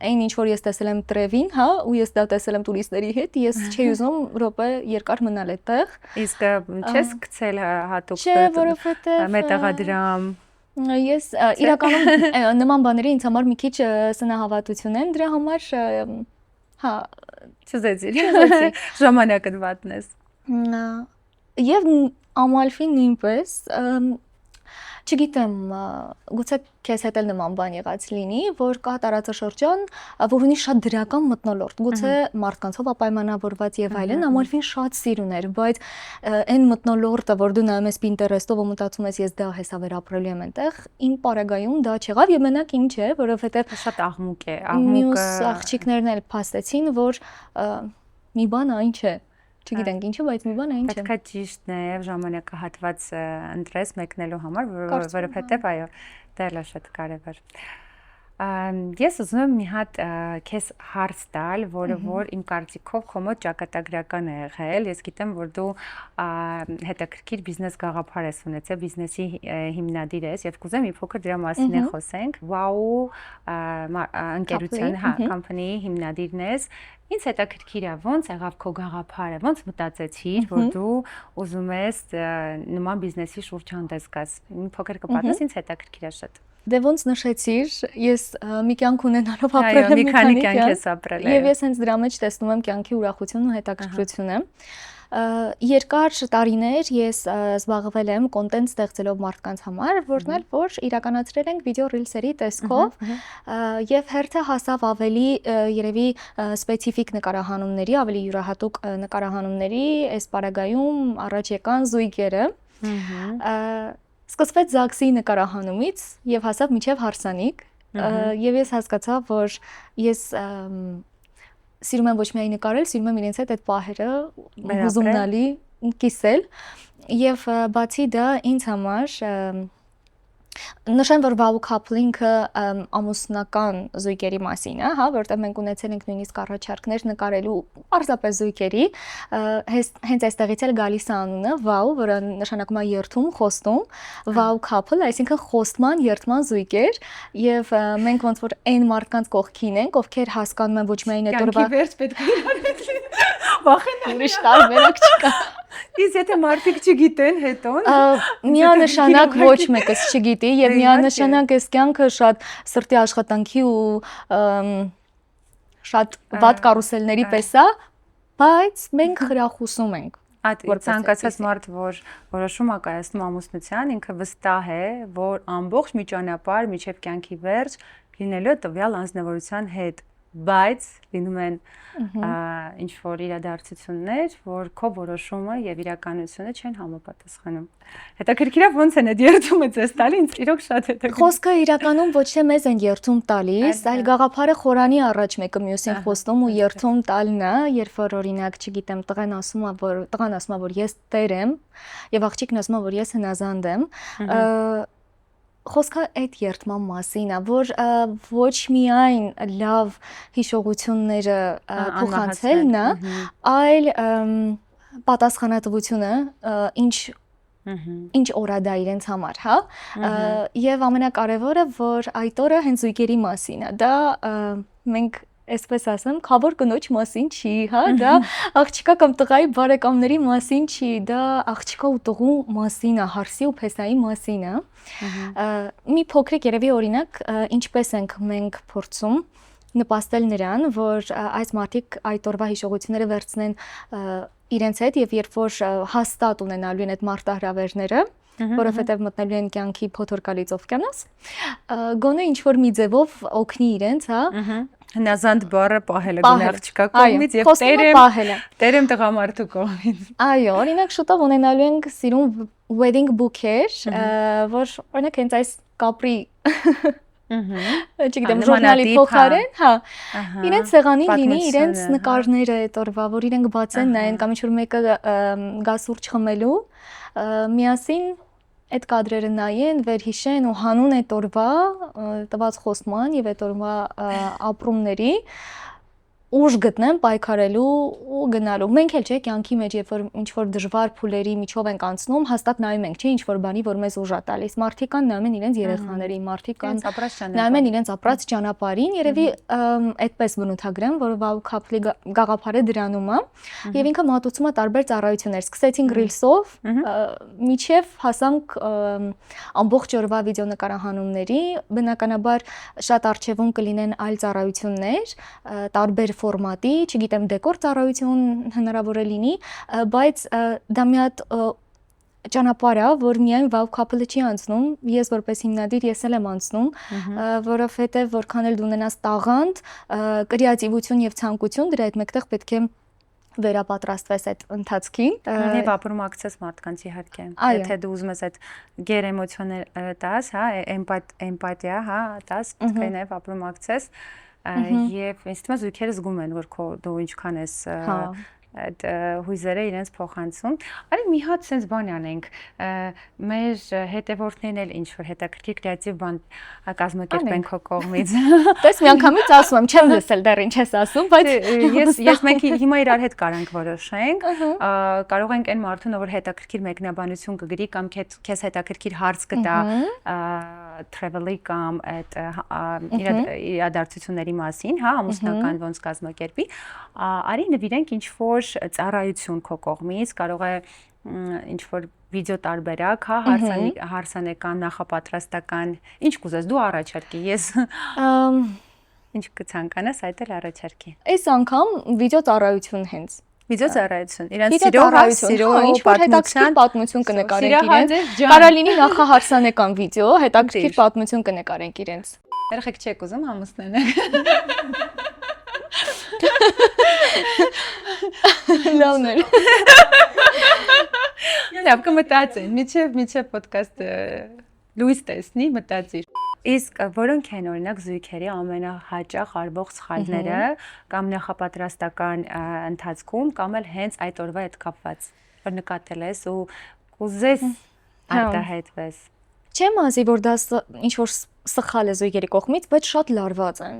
այն ինչ որ ես տեսել եմ Տրևին, հա, ու ես դա տեսել եմ տուրիստների հետ, ես չէի ուզում րոպե երկար մնալ այդտեղ։ Իսկ չես գցել հատուկ չէ, որովհետև մետաղադրամ։ Ես իրականում նման բաները ինձ համար մի քիչ սնահավատություն են, դրա համար հա, չզեցի, ժամանակդ վատնես։ Եվ Ամալֆին նույնպես չգիտեմ, գուցե քեզ հետ էլ նման բան եղած լինի, որ կա տարածաշրջան, որ ունի շատ դրական մթնոլորտ, գուցե մարդկանցով պայմանավորված եւ այլն, Ամալֆին շատ սիրուն էր, բայց այն մթնոլորտը, որ դու նայում ես Pinterest-ով ու մտածում ես ես դա հեսա վերապրելու եմ այնտեղ, իմ պարագայում դա չեղավ եւ մենակ ինչ է, որովհետեւ շատ աղմուկ է, մյուս աղջիկներն էլ փաստեցին, որ մի բան այն չէ։ Չգիտենք ինչու, բայց մի բան է ինչ է։ Պետք է ճիշտ նաև ժամանակահատված ընտրես մեկնելու համար, որովհետև այո, Դա շատ կարևոր։ Ես ուզում եմ մի հատ քեզ հարց տալ, որ իմ կարծիքով քո մոտ ճակատագրական է եղել։ Ես գիտեմ, որ դու հետաքրքիր բիզնես գաղափար ես ունեցել, բիզնեսի հիմնադիր ես, եւ կուզեմ մի փոքր դրա մասին է խոսենք։ Wow ընկերության, company-ի հիմնադիրն ես։ Ինձ հետաքրքիր է, ոնց եղավ քո գաղափարը, ոնց մտածեցիր, որ դու ուզում ես նման բիզնեսի շուրջ հանդես գաս։ Մի փոքր կպատմես, ինձ հետաքրքիր է շատ։ Դե ոնց նշեցիր, ես մի կյանք ունենալով ապրել եմ մի քանի կյանք ես ապրել եմ։ Եվ ես հենց դրա մեջ տեսնում եմ կյանքի ուրախությունն ու հետաքրքրությունը։ Երկար տարիներ ես զբաղվել եմ կոնտենտ ստեղծելով մարդկանց համար, որն էլ որ իրականացրել ենք վիդեո ռիլսերի տեսքով, եւ հերթը հասավ ավելի երևի սպეციფიկ նկարահանումների, ավելի յուրահատուկ նկարահանումների, այս պարագայում առաջ եկան զույգերը։ Սկսվեց ԶԱԳՍ-ի նկարահանումից եւ հասավ մինչեւ հարսանիք, եւ ես հասկացա, որ ես սիրում եմ ոչ միայն նկարել, սիրում եմ իրենց հետ այդ պահերը հուզումնալի կիսել եւ բացի դա ինձ համար նշեմ, որ Wow Couple-ինքը ամուսնական զույգերի մասին է, հա, որտեղ մենք ունեցել ենք նույնիսկ առաջարկներ նկարելու պարզապես զույգերի, հենց այստեղից էլ գալիս է անունը Wow, որը նշանակում է երթում, խոստում, Wow Couple, այսինքն խոստման, երթման զույգեր, եւ մենք ոնց որ այն մարդկանց կողքին ենք, ովքեր հասկանում են ոչ միայն այդ օրվա վերջ պետք է իրար վախենան ուրիշ տարբերակ չկա։ Իսկ եթե մարդիկ չգիտեն հետո միանշանակ ոչ մեկս չգիտի եւ միանշանակ այս կյանքը շատ սրտի աշխատանքի ու շատ վատ կարուսելների պես է, բայց մենք խրախուսում ենք։ Ցանկացած մարդ, որ որոշում է կայացնում ամուսնության, ինքը վստահ է, որ ամբողջ մի ճանապարհ մինչև կյանքի վերջ լինելու է տվյալ անձնավորության հետ, բայց լինում են ինչ որ իրադարձություններ, որ քո որոշումը եւ իրականությունը չեն համապատասխանում։ Հետաքրքիր է ոնց են այդ երթումը ձեզ տալի, ինձ իրոք շատ հետաքրքիր։ Խոսքը իրականում ոչ թե մեզ են երթում տալիս, այլ գաղափարը խորանի առաջ մեկը մյուսին խոստում ու երթում տալն է, երբ որ օրինակ, չգիտեմ, տղան ասում է, որ ես տեր եմ, եւ աղջիկն ասում է, որ ես հնազանդ եմ։ Խոսքը այդ երթման մասին է, որ ոչ միայն լավ հիշողությունները փոխանցելն է, այլ պատասխանատվությունը, ինչ օր է դա իրենց համար, հա։ Եվ ամենակարևորը, որ այդ օրը հենց զույգերի մասին է, դա մենք այսպես ասեմ, խավոր կնոջ մասին չի, հա, դա աղջիկա կամ տղայի բարեկամների մասին չի, դա աղջիկա ու տղու մասին է, հարսի ու փեսայի մասին է։ Մի փոքրիկ երևի օրինակ, ինչպես ենք մենք փորձում նպաստել նրան, որ այս մարդիկ այդ օրվա հիշողությունները վերցնեն իրենց հետ եւ երբ որ հաստատ ունենալու են այդ մարտահրավերները, որովհետև մտնելու են կյանքի փոթորկալից օվկիանոս, գոնե ինչ որ մի ձևով օգնի իրենց, հա։ Հնազանդ բառը պահելը գոնե աղջկա կողմից եւ տերեմ տղամարդու կողմից։ Այո, օրինակ շուտով ունենալու ենք սիրուն wedding bouquet, որ օրինակ հենց այս կապրի չգիտեմ, ժուրնալի փոխարեն, հա, իրենց սեղանին լինի իրենց նկարները այդ օրվա, որ իրենք բացեն նայեն կամ ինչ որ մեկը գա սուրճ խմելու, միասին այդ կադրերը նայեն, վերհիշեն ու հանուն այդ օրվա տված խոստման եւ այդ օրվա ապրումների ուժ գտնեն պայքարելու ու գնալու։ Մենք էլ չէ կյանքի մեջ, երբ որ ինչ որ դժվար փուլերի միջով ենք անցնում, հաստատ նայում ենք, չէ, ինչ որ բանի, որ մեզ ուժ է տալիս։ Մարդիկ կան նայում են իրենց երեխաներին, մարդիկ կան նայում են իրենց ապրած ճանապարհին, երևի այդպես բնութագրեմ, որ Wow Couple-ի գաղափարը դրանում է, եւ ինքը մատուցում է տարբեր ծառայություններ։ Սկսեցինք ռիլսով, միջև հասանք ամբողջ օրվա վիդեո նկարահանումների, բնականաբար շատ արժևում կլինեն այլ ծառայություններ, տարբեր ֆորմատի, չգիտեմ, դեկոր ծառայություն հնարավոր է լինի, բայց դա մի հատ ճանապարհ է, որ միայն Wow Couple-ը չի անցնում, ես որպես հիմնադիր ես էլ եմ անցնում, որովհետև որքան էլ դու ունենաս տաղանդ, կրեատիվություն եւ ցանկություն, դրա հետ մեկտեղ պետք է վերապատրաստվես այդ ընթացքին եւ ապրումակցես մարդկանց իհարկե, եթե դու ուզում ես այդ գեր էմոցիոներ տաս, հա, էմպաթիա, հա, տաս, պետք է նաեւ ապրումակցես եւ ինձ թվում է զույգերը զգում են, որ դու ինչքան ես այդ հույզերը իրենց փոխանցում։ Արի մի հատ sense բան անենք։ Մեր հետևորդներն էլ ինչ որ հետաքրքիր կրեատիվ բան կազմակերպեն քո կողմից։ Տես մի անգամից ասում եմ, չեմ լսել դեռ ինչ ես ասում, բայց ես մենք հիմա իրար հետ կարանք որոշենք, կարող ենք այն մարդուն, որ հետաքրքիր մեկնաբանություն կգրի կամ քեզ հետաքրքիր հարց կտա travel-ի կամ այդ իրադարձությունների մասին, հա, ամուսնական ոնց կազմակերպի, արի նվիրենք ինչ որ ծառայություն քո կողմից, կարող է ինչ որ վիդեո տարբերակ, հա, հարսանեկան, նախապատրաստական, ինչ կուզես, դու առաջարկի, ես ինչ կցանկանաս, այդ էլ առաջարկի։ Այս անգամ վիդեո ծառայություն հենց Վիդեո ծառայություն, իրենց սիրո պատմություն կնկարենք իրենց։ Կարա լինի նախահարսանեկան վիդեո, հետաքրքիր պատմություն կնկարենք իրենց։ Երեխեք չեք ուզում ամուսնանալ։ Լավն է։ Լավ, կմտածեն, միջև ոդկասթը լույս տեսնի, մտածիր։ Իսկ որոնք են օրինակ զույգերի ամենահաճախ արվող սխալները կամ նախապատրաստական ընթացքում կամ էլ հենց այդ օրվա հետ կապված, որ նկատել ես ու կուզես արտահայտվես։ Չեմ ասի, որ դա ինչ որ սխալ է զույգերի կողմից, բայց շատ լարված են։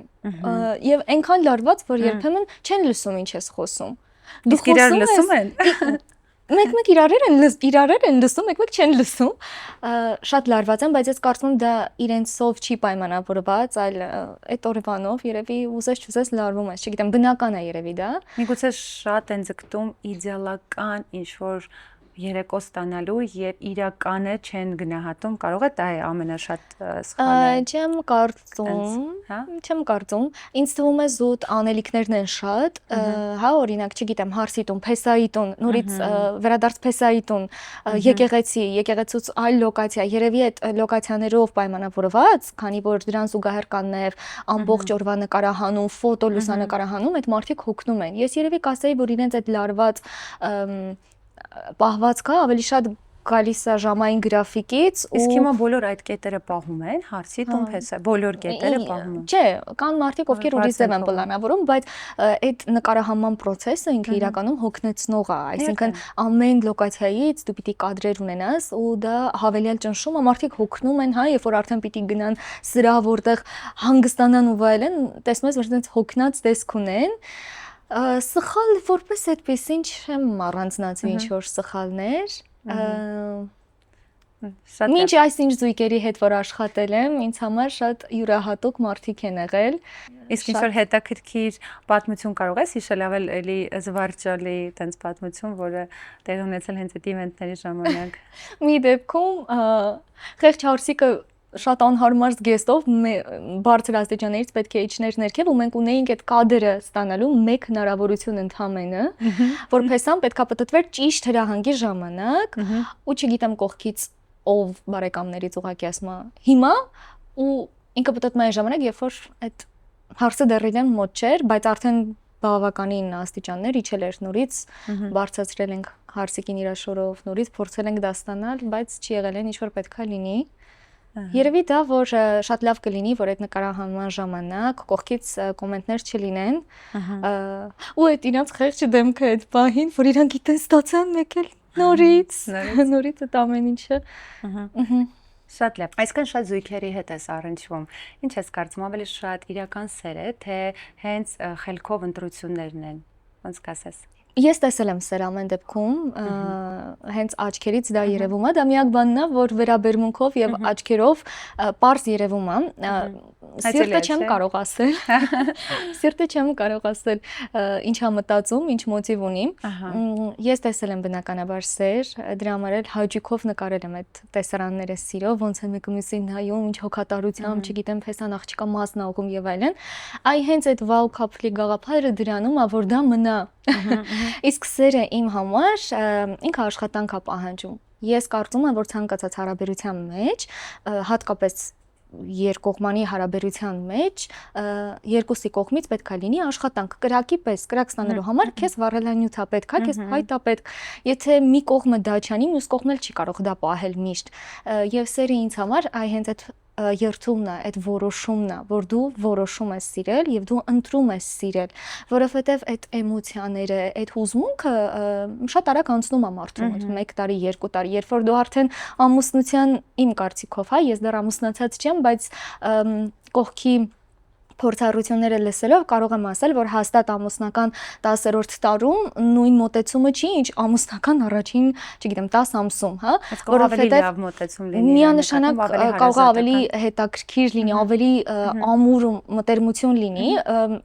Եվ այնքան լարված, որ երբեմն չեն լսում ինչ ես խոսում։ Դու իրար լսում են։ Մեկ-մեկ իրարեր են լսում, մեկ-մեկ չեն լսում։ Շատ լարված են, բայց ես կարծում եմ դա իրենցով չի պայմանավորված, այլ այդ օրվանով երևի ուզես չուզես լարվում ես, չգիտեմ, բնական է երևի դա։ Միգուցե շատ են ձգտում իդեալական ինչ որ երեկո ստանալու եւ իրականը չեն գնահատում, կարող է դա է ամենաշատ սխալը։ Չեմ կարծում, ինձ թվում է զուտ անելիքներն են շատ, հա, օրինակ, չգիտեմ, հարսի տուն, փեսայի տուն, նորից վերադարձ փեսայի տուն, եկեղեցուց այլ լոկացիա, երևի այդ լոկացիաներով պայմանավորված, քանի որ դրան զուգահեռ կան նաեւ ամբողջ օրվա նկարահանում, ֆոտո լուսանկարահանում, այդ մարդիկ հոգնում են։ Ես երևի կասեի, որ իրենց այդ լարված պահվածքը ավելի շատ գալիս է ժամային գրաֆիկից ու իսկ հիմա բոլոր այդ կետերը պահում են, հարսի տուն փեսա, բոլոր կետերը պահում են։ Չէ, կան մարդիկ, ովքեր ուրիշ ձև են պլանավորում, բայց այդ նկարահանման process-ը ինքը իրականում հոգնեցնող է, այսինքն ամեն լոկացիայից դու պիտի կադրեր ունենաս ու դա հավելյալ ճնշում է, մարդիկ հոգնում են, հա, երբ որ արդեն պիտի գնան սրա, որտեղ հանգստանան ու վայելեն, տեսնում ես, որ այնպես հոգնած տեսք ունեն։ Սխալ որպես այդպեսին չեմ առանձնացրի ինչ որ սխալներ։ Մինչ այսինչ զույգերի հետ որ աշխատել եմ, ինձ համար շատ յուրահատուկ մարդիկ են եղել։ Իսկ ինչ որ հետաքրքիր պատմություն կարող ես հիշել, ավել էլի զվարճալի տենց պատմություն, որը տեղի ունեցել հենց այդ իվենտների ժամանակ։ Մի դեպքում խեղճ հարսիկը շատ անհարմար զգեստով բարձր աստիճաններից պետք է իջներ ներքև ու մենք ունեինք այդ կադրը ստանալու մեկ հնարավորություն ընդամենը, որ փեսան պետքա պատտվեր ճիշտ հրահանգի ժամանակ ու չգիտեմ կողքից ով բարեկամներից ուղակի ասում է հիմա ու ինքը պատտվում է այն ժամանակ, երբ որ այդ հարսը դեռ իրեն մոտ չէր, բայց արդեն բավականին աստիճաններ իջել էր նորից, բարձրացրել ենք հարսիկին իր շորով, նորից փորձել ենք դա ստանալ, բայց չի եղել այն ինչ որ պետքա լինի։ Երևի դա, որ շատ լավ կլինի, որ այդ նկարահանման ժամանակ կողքից կոմենտներ չլինեն, ու այդ իրանց խեղճ դեմքը այդ պահին, որ իրանք գիտեն ստացան եկել նորից այդ ամեն ինչը։ Շատ լավ։ Այսքան շատ զույգերի հետ ես առնչվում։ Ինչ ես կարծում, ավելի շատ իրական սեր է, թե հենց խելքով ընտրություններն են։ Ոնց կասես։ Ես տեսել եմ սեր ամեն դեպքում, հենց աչքերից դա երևում է, դա միակ բանն է, որ վերաբերմունքով եւ աչքերով պարզ երևում է։ Սիրտը չեմ կարող ասել, ինչա մտածում, ինչ մոտիվ ունի։ Ես տեսել եմ բնականաբար սեր, դրա համար էլ հաճույքով նկարել եմ այդ տեսարանները սիրով, ոնց են մեկը մյուսին նայում, ինչ հոգատարությամբ, չգիտեմ, փեսան աղջիկա մասն աղում եւ այլն։ Այ հենց այդ վաու քափլի գաղափարը դրանում է, որ դա մնա։ Իսկ սերը իմ համար ինքը աշխատանք է պահանջում։ Ես կարծում եմ, որ ցանկացած հարաբերության մեջ, հատկապես երկկողմանի հարաբերության մեջ, երկուսի կողմից պետք է լինի աշխատանք, կրակի պես, կրակ ստանալու համար քեզ վառելանյութ է պետք, քեզ փայտ է պետք։ Եթե մի կողմը դա չանի, մյուս կողմն էլ չի կարող դա պահել միշտ։ Եվ սերը ինձ համար այ հենց այդ երթումն է, այդ որոշումն է, որ դու որոշում ես սիրել եւ դու ընտրում ես սիրել, որովհետեւ այդ էմոցիաները, այդ հուզմունքը շատ արագ անցնում է մարդու մոտ, 1 տարի, 2 տարի, երբ որ դու արդեն ամուսնության իմ կարծիքով, հա, ես դեռ ամուսնացած չեմ, բայց կողքի փորձառությունները լսելով կարող եմ ասել, որ հաստատ ամուսնական 10-րդ տարում նույն մոտեցումը չի, ինչ ամուսնական առաջին, չգիտեմ, 10 ամսում, հա, որովհետեւ լավ մոտեցում լինի, միանշանակ կարող է ավելի հետաքրքիր լինի, ավելի ամուր մտերմություն լինի,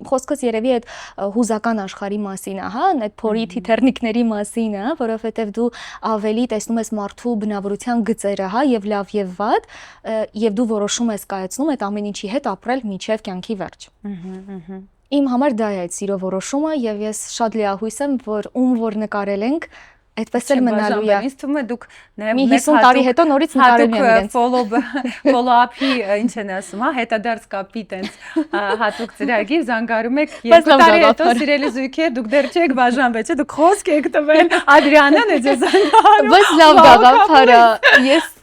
խոսքս երևի այդ հուզական աշխարհի մասին է, հա, այդ փորի թիթեռնիկների մասին է, որովհետեւ դու ավելի տեսնում ես մարդու բնավորության գծերը, հա, եւ լավ եւ վատ, եւ դու որոշում ես կայացնում այդ ամեն ինչի հետ ապրել մինչեւ կյանքի վերջ։ Իմ համար դա է այդ սիրո որոշումը եւ ես շատ լիահույս եմ, որ որ նկարել ենք, այդպես էլ մնալու է։ Ինձ թվում է դուք նաեւ 50 տարի հետո նորից նկարել եմ իրենց։ Follow-up-ի ինչ են ասում, հա, հետադարձ կապի տենց հատուկ ծրագիր զանգարում եք 2 տարի հետո սիրելի զույգեր, դուք դեռ չեք բաժանվել, չէ՞, դուք խոսք եք տվել, Ադրիանան է ձեզ զանգարում։ Բայց լավ գաղափարը,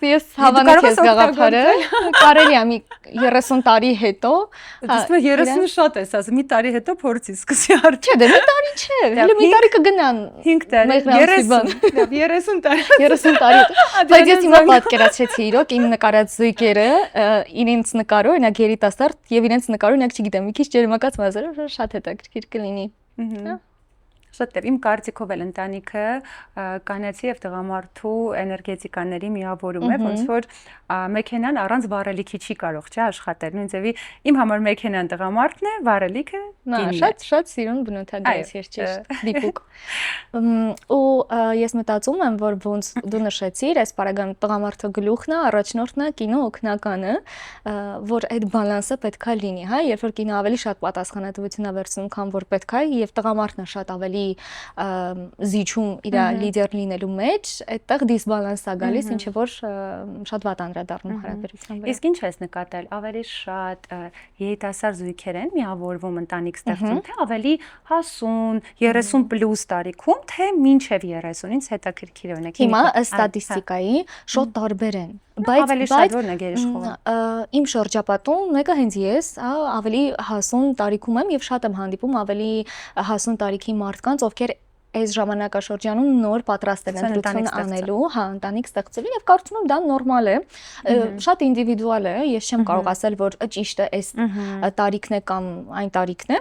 ես հավանակ ես գաղափարը, կարելի է մի 30 տարի հետո։ Դուք 30 շատ ես ասում, մի տարի հետո փորձի սկսի արդ։ Չէ, դե մի տարի չէ, հələ մի տարի կգնան։ 5 տարի, 30 տարի։ 30 տարի։ Բայց ես հիմա պատկերացրեցի իրոք իմ նկարած զույգերը, իրենց նկարը, օրինակ երիտասարդ եւ իրենց նկարը, օրինակ չգիտեմ, մի քիչ ջերմակաց մազերը, շատ հետաքրքիր կլինի։ Շատ լավ, իմ կարծիքով էլ ընտանիքը կանացի եւ տղամարդու էներգետիկաների միավորում է, ոնց որ մեքենան առանց վառելիքի չի կարող, չէ, աշխատել։ Ինձ էվի իմ համար մեքենան տղամարդն է, վառելիքը կինն է։ Շատ սիրուն բնութագիր ես ճիշտ, դիպուկ։ Ու ես մտածում եմ, որ ոնց դու նշեցիր, այս բaragam տղամարդու գլուխն է, առաջնորդն է, կինո օգնականը, որ այդ բալանսը պետքա լինի, հա, երբ որ կինը ավելի շատ պատասխանատվություն է վերցնում, քան որ պետք է, եւ տղամարդն է շատ ավելի զիջում իր լիդեր լինելու մեջ, այդտեղ դիսբալանս է գալիս, ինչը որ շատ վատ անդրադառնում հարաբերության վրա։ Իսկ ինչ ես նկատել, ավելի շատ երիտասարդ զույգեր են միավորվում ընտանիք ստեղծում, թե ավելի հասուն, 30+ տարիքում, թե մինչև 30-ից հետաքրքիր է օրինակ։ Հիմա ստատիստիկայի շատ տարբեր են, ավելի շատ որն է գերիշխողը։ Իմ շրջապատում մեկը հենց ես, ավելի հասուն տարիքում եմ եւ շատ եմ հանդիպում ավելի հասուն տարիքի մարդկանց, ովքեր այս ժամանակաշրջանում նոր պատրաստ են ընտրություն անելու, հա, ընտանիք ստեղծելու եւ կարծում եմ դա նորմալ է, շատ ինդիվիդուալ է, ես չեմ կարող ասել, որ ճիշտը այս տարիքն է կամ այն տարիքն է,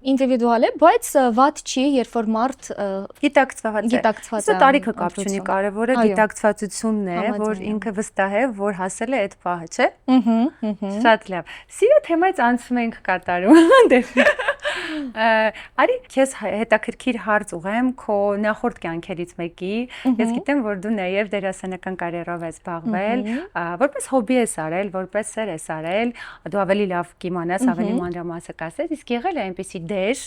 ինդիվիդուալ է, բայց վատ չի, երբ որ մարդ գիտակցված է։ Սա տարիքը կապ չունի, կարևորը գիտակցվածությունն է, որ ինքը վստահ է, որ հասել է այդ պահը, չէ։ Շատ լավ։ Սիրո թեմայից անցում ենք կատարում։ Արի, քեզ հետաքրքիր հարց ուղեմ քո նախորդ կյանքերից մեկի։ Ես գիտեմ, որ դու նաև դերասանական կարիերով ես զբաղվել, որպես հոբի ես արել, որպես սեր ես արել, դու ավելի լավ կիմանաս, ավելի մանրամասը կասես, իսկ եղել է այնպեսի դեր,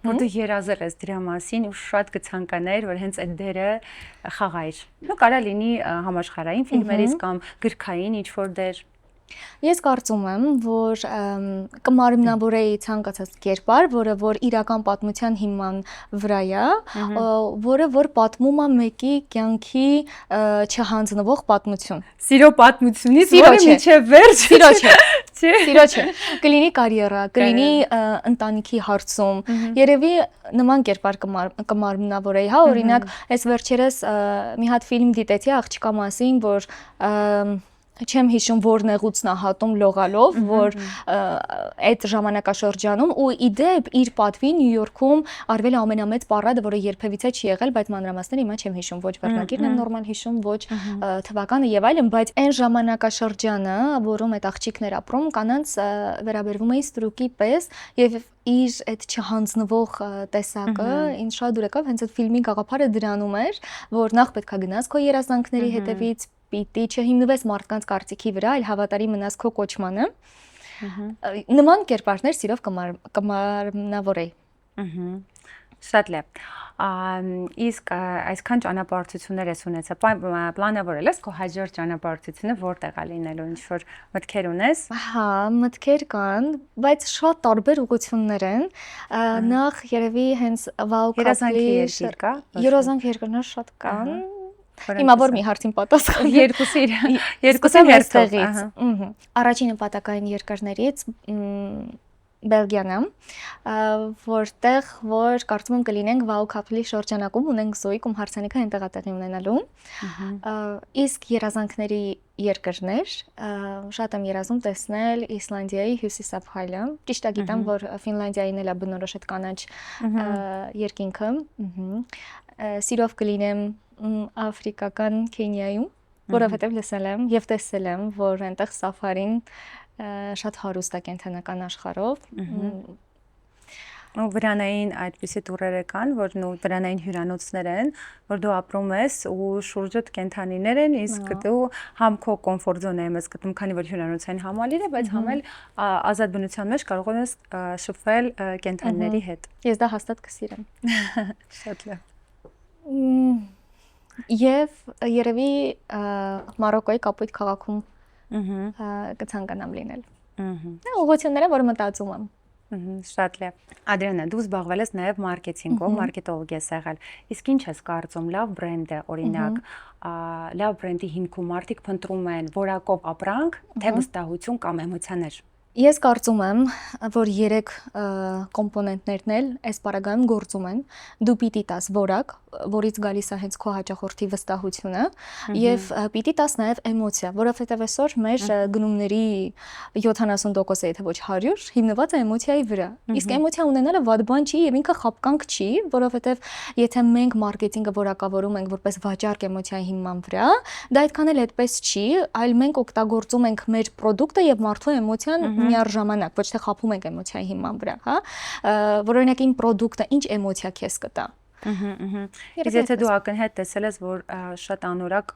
որ դու երազել ես դրա մասին ու շատ կցանկանայիր, որ հենց այդ դերը խաղայր։ Նո կարա լինի համաշխարհային ֆիլմերից կամ գրքային ինչ-որ դեր։ Ես կարծում եմ, որ կմարմնավորեի ցանկացած կերպար, որը որ իրական պատմության հիման վրա է, որը որ պատմում է մեկի կյանքի չհանձնվող պատմություն։ Սիրո պատմությունից, որը մինչև վերջ։ Սիրո չէ։ Սիրո չէ։ Կլինի կարիերա, կլինի ընտանիքի հարցում։ Երևի նման կերպար կմարմնավորեի, հա, օրինակ, այս վերջերս մի հատ ֆիլմ դիտեցի աղջկա մասին, որ չեմ հիշում որ նեղուցն է հատում լողալով, որ այդ ժամանակաշրջանում ու իդեպ իր պատվի Նյու Յորքում արվել է ամենամեծ պարադը, որը երբևիցե չի եղել, բայց մանրամասները հիմա չեմ հիշում, ոչ վերնագիրն եմ նորմալ հիշում, ոչ թվականը եւ այլն, բայց այն ժամանակաշրջանը, որում այդ աղջիկներ ապրում, կանանց վերաբերվում էին ստրուկի պես եւ իր այդ չհանձնվող տեսակը ինձ շատ դուր եկավ, հենց այդ ֆիլմի գաղափարը դրանում էր, որ նախ պետքա գնաս քո երազանքների հետևից, պիտի չհիմնվես մարդկանց կարծիքի վրա, այլ հավատարիմ մնաս քո կոչմանը։ Նման կերպարներ սիրով կմարմնավորեի։ Շատ լավ։ Իսկ այսքան ճանապարհորդություններ ես ունեցել, պլանավորել ես քո հաջորդ ճանապարհորդությունը որտեղ է լինելու, ինչ որ մտքեր ունես։ Հա, մտքեր կան, բայց շատ տարբեր ուղղություններ են։ Նախ երևի հենց Wow երազանքի երկիր կա։ Երազանքի երկրներ շատ կան։ Հիմա որ մի հարցին պատասխան երկուսին հերթից։ Առաջին նպատակային երկրներից Բելգիան է, որտեղ որ կարծում եմ կլինենք Վաու Քափլի շրջանակում ունենք Զոիկ ում հարսանիքը այնտեղ է տեղի ունենալու։ Իսկ երազանքների երկրներ շատ եմ երազում տեսնել Իսլանդիայի հյուսիսափայլը։ Ճիշտ է գիտեմ, որ Ֆինլանդիային էլ է բնորոշ այդ կանաչ երկինքը։ Սիրով կլինեմ Աֆրիկական Քենիայում, որովհետև լսել եմ եւ տեսել եմ, որ այնտեղ սաֆարին շատ հարուստ է կենդանական աշխարհով։ Ու վրանային այդպիսի տուրերը կան, որ վրանային հյուրանոցներ են, որ դու ապրում ես ու շուրջդ կենդանիներ են, իսկ դու համ քո կոմֆորտ զոնայում ես գտնում, քանի որ հյուրանոցային համալիր է, բայց համ էլ ազատ բնության մեջ կարող ես շփվել կենդանիների հետ։ Ես դա հաստատ կսիրեմ։ Շատ լավ։ Եվ երևի Մարոկոյի Կապույտ քաղաքում կցանկանամ լինել։ Ուղղությունները, որ մտածում եմ։ Շատ լավ։ Ադրիանա, դու զբաղվել ես նաև մարքեթինգով, մարքետոլոգ ես եղել։ Իսկ ինչ ես կարծում, լավ բրենդ է, օրինակ, լավ բրենդի հիմքում մարդիկ փնտրում են որակով ապրանք, թե վստահություն կամ էմոցիաներ։ Ես կարծում եմ, որ 3 կոմպոնենտներն էլ այս պարագայում գործում են։ Դու պիտի տաս որակ, որից գալիս է հենց քո հաճախորդի վստահությունը, եւ պիտի տաս նաեւ էմոցիա, որովհետեւ այսօր մեր գնումների 70%-ը, եթե ոչ 100, հիմնված է էմոցիայի վրա։ Իսկ էմոցիա ունենալը վատ բան չի եւ ինքը խապկանք չի, որովհետեւ եթե մենք մարքեթինգը որակավորում ենք որպես վաճառք էմոցիայի հիման վրա, դա այդքան էլ այդպես չի, այլ մենք օգտագործում ենք մեր պրոդուկտը եւ մարդու էմոցիան միառժամանակ, ոչ թե խափում ենք էմոցիայի հիման վրա, հա, որ օրինակ իմ պրոդուկտը ինչ էմոցիա քեզ կտա։ Իսկ եթե դու ակնհայտ տեսել ես, որ շատ անորակ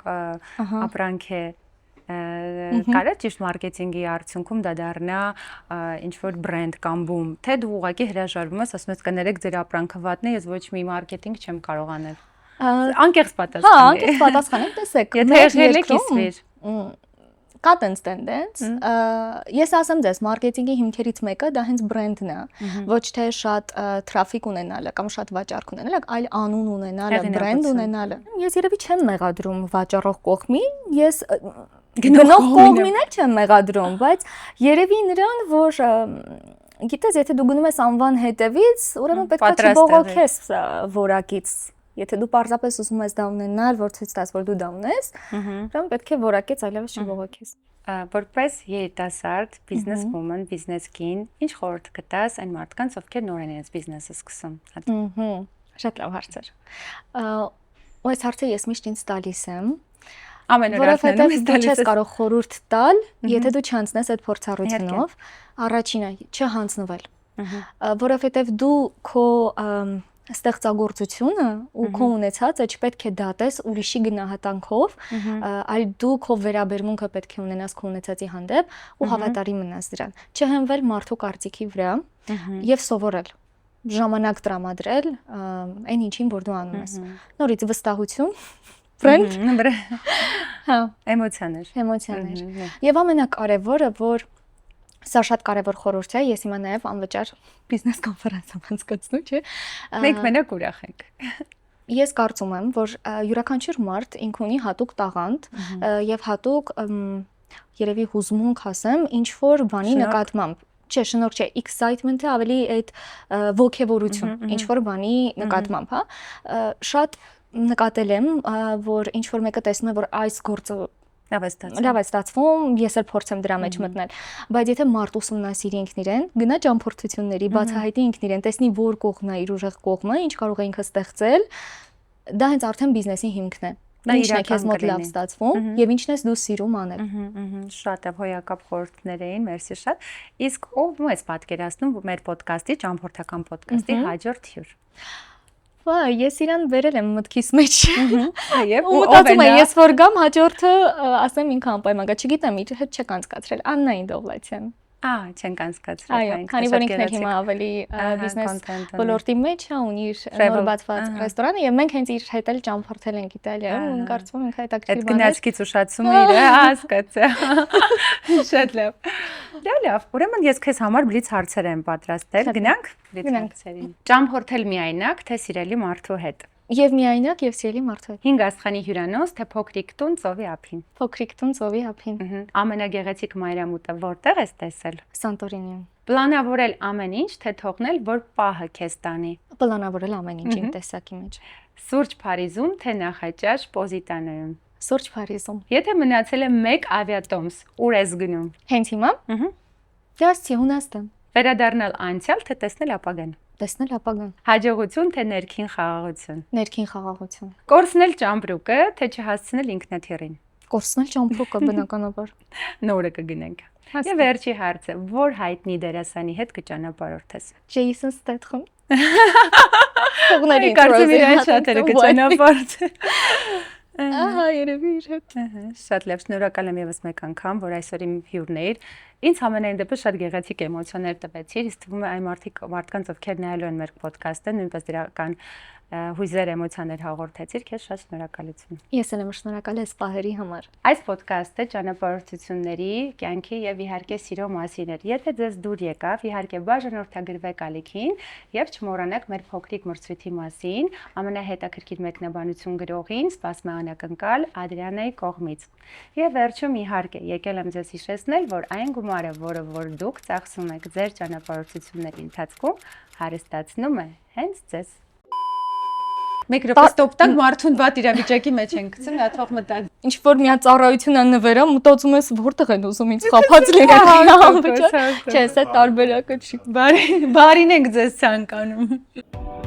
ապրանք է, կարա ճիշտ մարքեթինգի արդյունքում դա դառնա ինչ որ բրենդ կամ բում, թե դու ուղղակի հրաժարվում ես, ասում ես կներեք ձեր ապրանքը վատն է, ես ոչ մի մարքեթինգ չեմ կարող անել։ Անկեղծ պատասխան։ Հա, անկեղծ պատասխան եմ, տեսեք։ Եթե եղել եք իսվիր։ Կա տենց տենդենց, ես ասեմ ձեզ, մարքեթինգի հիմքերից մեկը դա հենց բրենդն է, ոչ թե շատ թրաֆիկ ունենալը կամ շատ վաճառք ունենալը, այլ անուն ունենալը, բրենդ ունենալը։ Ես երևի չեմ մեղադրում վաճառող կողմին, ես գնող կողմին էլ չեմ մեղադրում, բայց երևի նրան, որ գիտես, եթե դու գնում ես անվան հետևից, ուրեմն պետք է չբողոքես որակից։ Եթե դու պարզապես ուզում ես դա ունենալ, որ ցույց տաս, որ դու դա ունես, ուրեմն պետք է որակից այլևս չբողոքես։ Որպես երիտասարդ, business woman, business king, ինչ խորհուրդ կտաս այն մարդկանց, ովքեր նոր են իրենց բիզնեսը սկսում։ Շատ լավ հարց է։ Ու այս հարցը ես միշտ ինձ տալիս եմ։ Ամենօրյակներում ես տալիս եմ։ Դու չես կարող խորհուրդ տալ, եթե դու չանցնես այդ փորձառությունով։ Առաջինը չհանձնվել։ Որովհետև դու քո ստեղծագործությունը ու քո ունեցածը չպետք է դատես ուրիշի գնահատանքով, այլ դու քո վերաբերմունքը պետք է ունենաս քո ունեցածի հանդեպ ու հավատարիմ մնաս դրան։ Չհենվել մարդու կարծիքի վրա եւ սովորել ժամանակ տրամադրել այն ինչին որ դու անում ես։ Նորից վստահություն, բրենդ, հա, էմոցիաներ։ Եվ ամենակարևորը, որ սա շատ կարևոր խորհուրդ է, ես հիմա նաև անվճար բիզնես կոնֆերանս եմ անցկացնում, չէ։ Մենք մենակ ուրախ ենք։ Ես կարծում եմ, որ յուրաքանչյուր մարդ ինքն ունի հատուկ տաղանդ եւ հատուկ երևի հուզմունք ասեմ, ինչ որ բանի նկատմամբ։ Չէ, շնորհք չէ, excitement-ը ավելի այդ ոգևորություն, ինչ որ բանի նկատմամբ, հա։ Շատ նկատել եմ, որ ինչ որ մեկը տեսնում է, որ այս գործը լավ է ստացվում, ես էլ փորձեմ դրա մեջ մտնել, բայց եթե մարդ ուսումնասիրի ինքն իրեն, գնա ճամփորդությունների, բացահայտի ինքն իրեն, տեսնի որ կողմն է իր ուժեղ կողմը, ինչ կարող է ինքը ստեղծել, դա հենց արդեն բիզնեսի հիմքն է։ Ինչն է քեզ մոտ լավ ստացվում եւ ինչն ես դու սիրում անել։ Շատ է հոյակապ խորհուրդներ էին, մերսի շատ։ Իսկ ով ես պատկերացնում մեր ոդկասթի, ճամփորդական ոդկասթի հաջորդ հյուր։ Ես իրան վերել եմ մտքիս մեջ։ Եվ ու մտածում եմ, ես որ գամ հաջորդը ասեմ ինքը անպայման գա, չգիտեմ, իր հետ չեք անցկացրել, Աննային Դովլաթյան։ Չենք անցկացրել։ Այո, քանի որ ինքն էլ հիմա ավելի բիզնես ոլորտի մեջ է, ունի իր նոր բացված ռեստորանը եւ մենք հենց իր հետ էլ ճամփորդել ենք Իտալիայում, ու կարծում եմ ինքը հետաքրքիր բան է։ Այդ գնացքից ուշացում է իր, հասկացա։ Շատ լավ։ Դա լավ, ուրեմն ես քեզ համար բլից հարցեր եմ պատրաստել, գնանք բլից հարցերին։ Ճամփորդել միայնակ, թե սիրելի մարդու հետ։ Եվ միայնակ եւ սիրելի մարդու հետ։ 5 աստղանի հյուրանոց, թե փոքրիկ տուն ծովի ափին։ Փոքրիկ տուն ծովի ափին։ Ամենագեղեցիկ մայրամուտը որտեղ ես տեսել։ Սանտորինիում։ Պլանավորել ամեն ինչ, թե թողնել, որ պահը քեզ տանի։ Պլանավորել ամեն ինչ իմ տեսակի մեջ։ Սուրճ Փարիզում, թե Նախաճաշ Պոզիտանոյում։ Սուրճ Փարիզում։ Եթե մնացել է 1 ավիատոմս, ուր ես գնում։ Հենց հիմա։ Դասի Հունաստան։ Վերադառնալ անցյալ, թե տեսնել ապագան։ Տեսնել ապագան։ Հաջողություն, թե ներքին խաղաղություն։ Ներքին խաղաղություն։ Կորցնել ճամպրուկը, թե չհասցնել ինքնաթիռին։ Կորցնել ճամպրուկը բնականաբար։ Նորը կգնենք։ Եվ վերջի հարցը, որ հայտնի դերասանի հետ կճանապարհորդես։ Ջեյսոն Ստեթխեմ։ Կարծում եմ շատերը կճանապարհորդեն։ Ահա, երևի իր հետ։ Շատ լավ, շնորհակալ եմ եւս մեկ անգամ, որ այսօր իմ հյուրն էիր։ Ինձ համենայն դեպս շատ գեղեցիկ էմոցիաներ տվեցիր, իսկ թվում է այն մարդկանց, ովքեր նայելու են մեր ոդքասթը, նույնպես դրական հույզեր, էմոցիաներ հաղորդեցիր, քեզ շատ շնորհակալություն։ Ես էլ եմ շնորհակալ այս պահերի համար։ Այս ոդքասթը ճանապարհորդությունների, կյանքի եւ իհարկե սիրո մասին էր։ Եթե ձեզ դուր եկավ, իհարկե բաժանորդագրվեք ալիքին եւ չմոռանաք մեր փոքրիկ մրցույթի մասին, ամենահետաքրքիր մեկնաբանություն գրողին սպասում է անակնկալ Ադրիանայի կողմից։ Եվ վերջում իհարկե եկել եմ ձեզ հիշեցնել, որ այն գումարը, որ դուք ծախսում եք ձեր ճանապարհորդությունների ընթացքում, հարստացնում է հենց ձեզ։ Մեկ րոպե ստոպ տանք, մարդուն վատ իրավիճակի մեջ են գցում, նա թող մտած։ Ինչ որ մի ծառայություն ան նվերա, մտածում ես որտեղ են ուզում ինձ խափած լինել։ Չէ, սա տարբերակը չի։ Բարին ենք ձեզ ցանկանում։